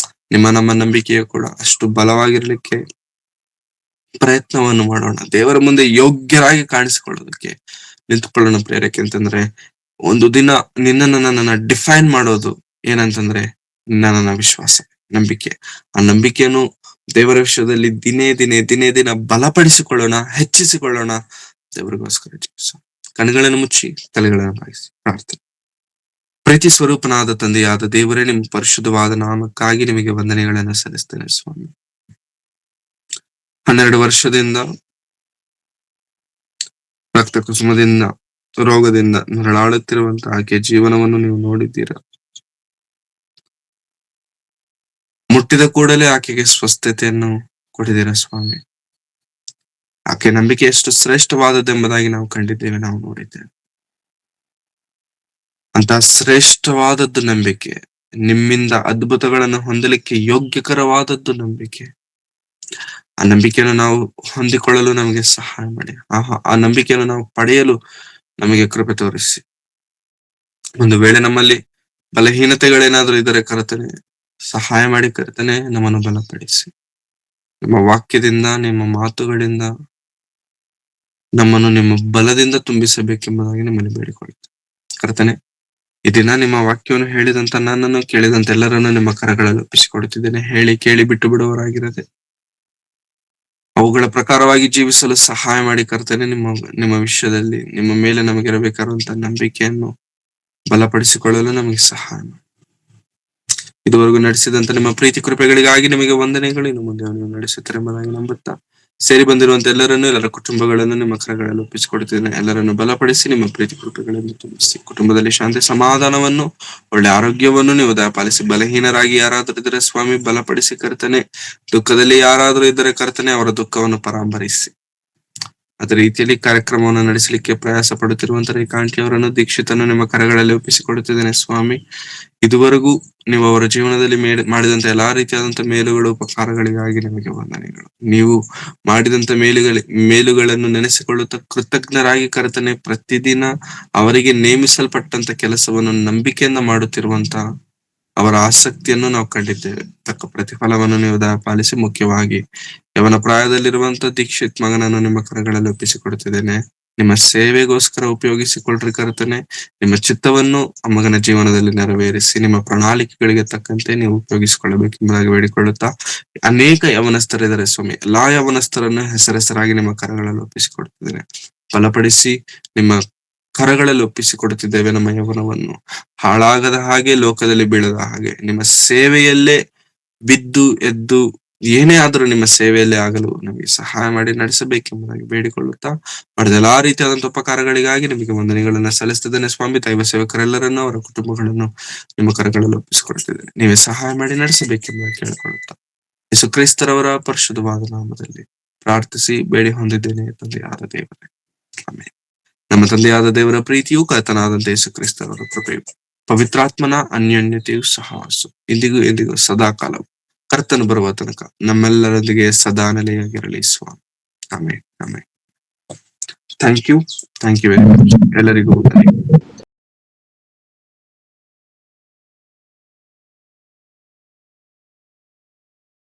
ನಮ್ಮ ನಂಬಿಕೆಯು ಕೂಡ ಅಷ್ಟು ಬಲವಾಗಿರ್ಲಿಕ್ಕೆ ಪ್ರಯತ್ನವನ್ನು ಮಾಡೋಣ. ದೇವರ ಮುಂದೆ ಯೋಗ್ಯರಾಗಿ ಕಾಣಿಸಿಕೊಳ್ಳೋದಕ್ಕೆ ನಿಂತುಕೊಳ್ಳೋಣ. ಪ್ರೇರಕ್ಕೆ ಅಂತಂದ್ರೆ, ಒಂದು ದಿನ ನನ್ನನ್ನ ಡಿಫೈನ್ ಮಾಡೋದು ಏನಂತಂದ್ರೆ ನನ್ನ ವಿಶ್ವಾಸ, ನಂಬಿಕೆ. ಆ ನಂಬಿಕೆಯನ್ನು ದೇವರ ವಿಷಯದಲ್ಲಿ ದಿನೇ ದಿನ ಬಲಪಡಿಸಿಕೊಳ್ಳೋಣ, ಹೆಚ್ಚಿಸಿಕೊಳ್ಳೋಣ. ದೇವರಿಗೋಸ್ಕರ ಜೀವಿಸೋಣ. ಕಣ್ಗಳನ್ನು ಮುಚ್ಚಿ ತಲೆಗಳನ್ನು ಬಾಗಿಸಿ ಪ್ರಾರ್ಥನೆ. ಪ್ರೀತಿ ಸ್ವರೂಪನಾದ ತಂದೆಯಾದ ದೇವರೇ, ನಿಮ್ಮ ಪರಿಶುದ್ಧವಾದ ನಾಮಕ್ಕಾಗಿ ನಿಮಗೆ ವಂದನೆಗಳನ್ನು ಸಲ್ಲಿಸ್ತೇನೆ ಸ್ವಾಮಿ. 12 ವರ್ಷದಿಂದ ರಕ್ತ ಕುಸುಮದಿಂದ, ರೋಗದಿಂದ ನರಳಾಡುತ್ತಿರುವಂತಹ ಆಕೆ ಜೀವನವನ್ನು ನೀವು ನೋಡಿದ್ದೀರಾ. ಮುಟ್ಟಿದ ಕೂಡಲೇ ಆಕೆಗೆ ಸ್ವಸ್ಥತೆಯನ್ನು ಕೊಟ್ಟಿದ್ದೀರಾ ಸ್ವಾಮಿ. ಆಕೆ ನಂಬಿಕೆ ಎಷ್ಟು ಶ್ರೇಷ್ಠವಾದದ್ದೆಂಬುದಾಗಿ ನಾವು ಕಂಡಿದ್ದೇವೆ, ನಾವು ನೋಡಿದ್ದೇವೆ. ಅಂತ ಶ್ರೇಷ್ಠವಾದದ್ದು ನಂಬಿಕೆ, ನಿಮ್ಮಿಂದ ಅದ್ಭುತಗಳನ್ನು ಹೊಂದಲಿಕ್ಕೆ ಯೋಗ್ಯಕರವಾದದ್ದು ನಂಬಿಕೆ. ಆ ನಂಬಿಕೆಯನ್ನು ನಾವು ಹೊಂದಿಕೊಳ್ಳಲು ನಮಗೆ ಸಹಾಯ ಮಾಡಿ. ಆ ನಂಬಿಕೆಯನ್ನು ನಾವು ಪಡೆಯಲು ನಮಗೆ ಕೃಪೆ ತೋರಿಸಿ. ಒಂದು ವೇಳೆ ನಮ್ಮಲ್ಲಿ ಬಲಹೀನತೆಗಳೇನಾದ್ರೂ ಇದ್ದರೆ ಕರ್ತನೆ ಸಹಾಯ ಮಾಡಿ, ಕರ್ತನೆ ನಮ್ಮನ್ನು ಬಲಪಡಿಸಿ. ನಿಮ್ಮ ವಾಕ್ಯದಿಂದ, ನಿಮ್ಮ ಮಾತುಗಳಿಂದ ನಮ್ಮನ್ನು ನಿಮ್ಮ ಬಲದಿಂದ ತುಂಬಿಸಬೇಕೆಂಬುದಾಗಿ ನಿಮ್ಮನ್ನು ಬೇಡಿಕೊಳ್ಳುತ್ತೇನೆ ಕರ್ತನೆ. ಈ ದಿನ ನಿಮ್ಮ ವಾಕ್ಯವನ್ನು ಹೇಳಿದಂತ ನನ್ನನ್ನು, ಕೇಳಿದಂತ ಎಲ್ಲರನ್ನು ನಿಮ್ಮ ಕರಗಳಲ್ಲಿ ಒಪ್ಪಿಸಿಕೊಡುತ್ತಿದ್ದೇನೆ. ಹೇಳಿ ಕೇಳಿ ಬಿಟ್ಟು ಬಿಡುವವರಾಗಿರದೆ ಅವುಗಳ ಪ್ರಕಾರವಾಗಿ ಜೀವಿಸಲು ಸಹಾಯ ಮಾಡಿ ಕರ್ತನೆ. ನಿಮ್ಮ ವಿಷಯದಲ್ಲಿ ನಿಮ್ಮ ಮೇಲೆ ನಮಗಿರಬೇಕಾದಂತ ನಂಬಿಕೆಯನ್ನು ಬಲಪಡಿಸಿಕೊಳ್ಳಲು ನಮಗೆ ಸಹಾಯ ಮಾಡಿ. ಇದುವರೆಗೂ ನಡೆಸಿದಂತ ನಿಮ್ಮ ಪ್ರೀತಿ ಕೃಪೆಗಳಿಗಾಗಿ ನಿಮಗೆ ವಂದನೆಗಳು. ಇನ್ನು ಮುಂದೆ ನೀವು ನಡೆಸುತ್ತಾರೆ ಎಂಬುದಾಗಿ ನಂಬುತ್ತಾ, ಸೇರಿ ಬಂದಿರುವಂತ ಎಲ್ಲರನ್ನು, ಎಲ್ಲರ ಕುಟುಂಬಗಳನ್ನು ನಿಮ್ಮ ಕರಗಳಲ್ಲಿ ಒಪ್ಪಿಸಿಕೊಡುತ್ತೇನೆ. ಎಲ್ಲರನ್ನು ಬಲಪಡಿಸಿ ನಿಮ್ಮ ಪ್ರೀತಿ ಕೃಪೆಗಳನ್ನು ತುಂಬಿಸಿ. ಕುಟುಂಬದಲ್ಲಿ ಶಾಂತಿ ಸಮಾಧಾನವನ್ನು, ಒಳ್ಳೆ ಆರೋಗ್ಯವನ್ನು ನೀವು ದಯಪಾಲಿಸಿ. ಬಲಹೀನರಾಗಿ ಯಾರಾದರೂ ಇದ್ದರೆ ಸ್ವಾಮಿ ಬಲಪಡಿಸಿ ಕರ್ತನೆ. ದುಃಖದಲ್ಲಿ ಯಾರಾದರೂ ಇದ್ದರೆ ಕರ್ತನೆ, ಅವರ ದುಃಖವನ್ನು ಪರಾಂಬರಿಸಿ. ಅದೇ ರೀತಿಯಲ್ಲಿ ಕಾರ್ಯಕ್ರಮವನ್ನು ನಡೆಸಲಿಕ್ಕೆ ಪ್ರಯಾಸ ಪಡುತ್ತಿರುವಂತ ರೇಖಾಂಟಿಯವರನ್ನು, ದೀಕ್ಷಿತನ್ನು ನಿಮ್ಮ ಕರಗಳಲ್ಲಿ ಒಪ್ಪಿಸಿಕೊಡುತ್ತಿದ್ದೇನೆ ಸ್ವಾಮಿ. ಇದುವರೆಗೂ ನೀವು ಅವರ ಜೀವನದಲ್ಲಿ ಮಾಡಿದಂತ ಎಲ್ಲಾ ರೀತಿಯಾದಂತ ಮೇಲುಗಳು, ಉಪಕಾರಗಳಿಗಾಗಿ ನಿಮಗೆ ವಂದನೆಗಳು. ನೀವು ಮಾಡಿದಂತ ಮೇಲುಗಳನ್ನು ನೆನೆಸಿಕೊಳ್ಳುತ್ತಾ ಕೃತಜ್ಞರಾಗಿ ಕರ್ತನೆ, ಪ್ರತಿದಿನ ಅವರಿಗೆ ನೇಮಿಸಲ್ಪಟ್ಟಂತ ಕೆಲಸವನ್ನು ನಂಬಿಕೆಯಿಂದ ಮಾಡುತ್ತಿರುವಂತ ಅವರ ಆಸಕ್ತಿಯನ್ನು ನಾವು ಕಂಡಿದ್ದೇವೆ. ತಕ್ಕ ಪ್ರತಿಫಲವನ್ನು ನೀವು ದಯಪಾಲಿಸಿ. ಮುಖ್ಯವಾಗಿ ಯವನ ಪ್ರಾಯದಲ್ಲಿರುವಂತ ದೀಕ್ಷಿತ್ ಮಗನನ್ನು ನಿಮ್ಮ ಕರಗಳಲ್ಲಿ ಒಪ್ಪಿಸಿಕೊಡುತ್ತಿದ್ದೇನೆ. ನಿಮ್ಮ ಸೇವೆಗೋಸ್ಕರ ಉಪಯೋಗಿಸಿಕೊಳ್ಳ್ರಿ ಕರ್ತನೆ. ನಿಮ್ಮ ಚಿತ್ತವನ್ನು ಆ ಮಗನ ಜೀವನದಲ್ಲಿ ನೆರವೇರಿಸಿ ನಿಮ್ಮ ಪ್ರಣಾಳಿಕೆಗಳಿಗೆ ತಕ್ಕಂತೆ ನೀವು ಉಪಯೋಗಿಸಿಕೊಳ್ಳಬೇಕೆಂಬುದಾಗಿ ಬೇಡಿಕೊಳ್ಳುತ್ತಾ, ಅನೇಕ ಯವನಸ್ಥರಿದ್ದಾರೆ ಸ್ವಾಮಿ. ಎಲ್ಲಾ ಯವನಸ್ಥರನ್ನು ಹೆಸರಾಗಿ ನಿಮ್ಮ ಕರಗಳಲ್ಲಿ ಒಪ್ಪಿಸಿಕೊಡುತ್ತಿದ್ದೇನೆ. ಬಲಪಡಿಸಿ ನಿಮ್ಮ ಕರಗಳಲ್ಲಿ ಒಪ್ಪಿಸಿಕೊಡುತ್ತಿದ್ದೇವೆ. ನಮ್ಮ ಯವನವನ್ನು ಹಾಳಾಗದ ಹಾಗೆ, ಲೋಕದಲ್ಲಿ ಬೀಳದ ಹಾಗೆ, ನಿಮ್ಮ ಸೇವೆಯಲ್ಲೇ ಬಿದ್ದು ಎದ್ದು ಏನೇ ಆದರೂ ನಿಮ್ಮ ಸೇವೆಯಲ್ಲೇ ಆಗಲು ನಮಗೆ ಸಹಾಯ ಮಾಡಿ ನಡೆಸಬೇಕೆಂಬುದಾಗಿ ಬೇಡಿಕೊಳ್ಳುತ್ತಾ, ಮಾಡಿದ ಎಲ್ಲಾ ರೀತಿಯಾದಂತಹ ಉಪಕಾರಗಳಿಗಾಗಿ ನಿಮಗೆ ವಂದನೆಗಳನ್ನ ಸಲ್ಲಿಸುತ್ತಿದ್ದೇನೆ ಸ್ವಾಮಿ. ದೈವ ಸೇವಕರೆಲ್ಲರನ್ನು, ಅವರ ಕುಟುಂಬಗಳನ್ನು ನಿಮ್ಮ ಕರಗಳಲ್ಲಿ ಒಪ್ಪಿಸಿಕೊಡುತ್ತಿದ್ದೇನೆ. ನೀವೇ ಸಹಾಯ ಮಾಡಿ ನಡೆಸಬೇಕೆಂಬುದಾಗಿ ಕೇಳಿಕೊಳ್ಳುತ್ತಾ, ಯೇಸು ಕ್ರಿಸ್ತರವರ ಪರಿಶುದ್ಧವಾದ ನಾಮದಲ್ಲಿ ಪ್ರಾರ್ಥಿಸಿ ಬೇಡಿ ಹೊಂದಿದ್ದೇನೆ ತಂದೆಯಾದ ದೇವರೇ, ಆಮೆನ್. ನಮ್ಮ ತಂದೆಯಾದ ದೇವರ ಪ್ರೀತಿಯು, ಕರ್ತನಾದಂತ ಯೇಸು ಕ್ರಿಸ್ತರವರ ಕೃಪೆಯು, ಪವಿತ್ರಾತ್ಮನ ಅನ್ಯೋನ್ಯತೆಯು, ಸಹವಾಸ ಇಂದಿಗೂ ಎಂದಿಗೂ ಸದಾಕಾಲವು ಕರ್ತನು ಬರುವ ತನಕ ನಮ್ಮೆಲ್ಲರೊಂದಿಗೆ ಸದಾ ನೆಲೆಯಾಗಿರಲಿ ಸ್ವಾಮಿ. Amen, amen. Thank you very much. ಎಲ್ಲರಿಗೂ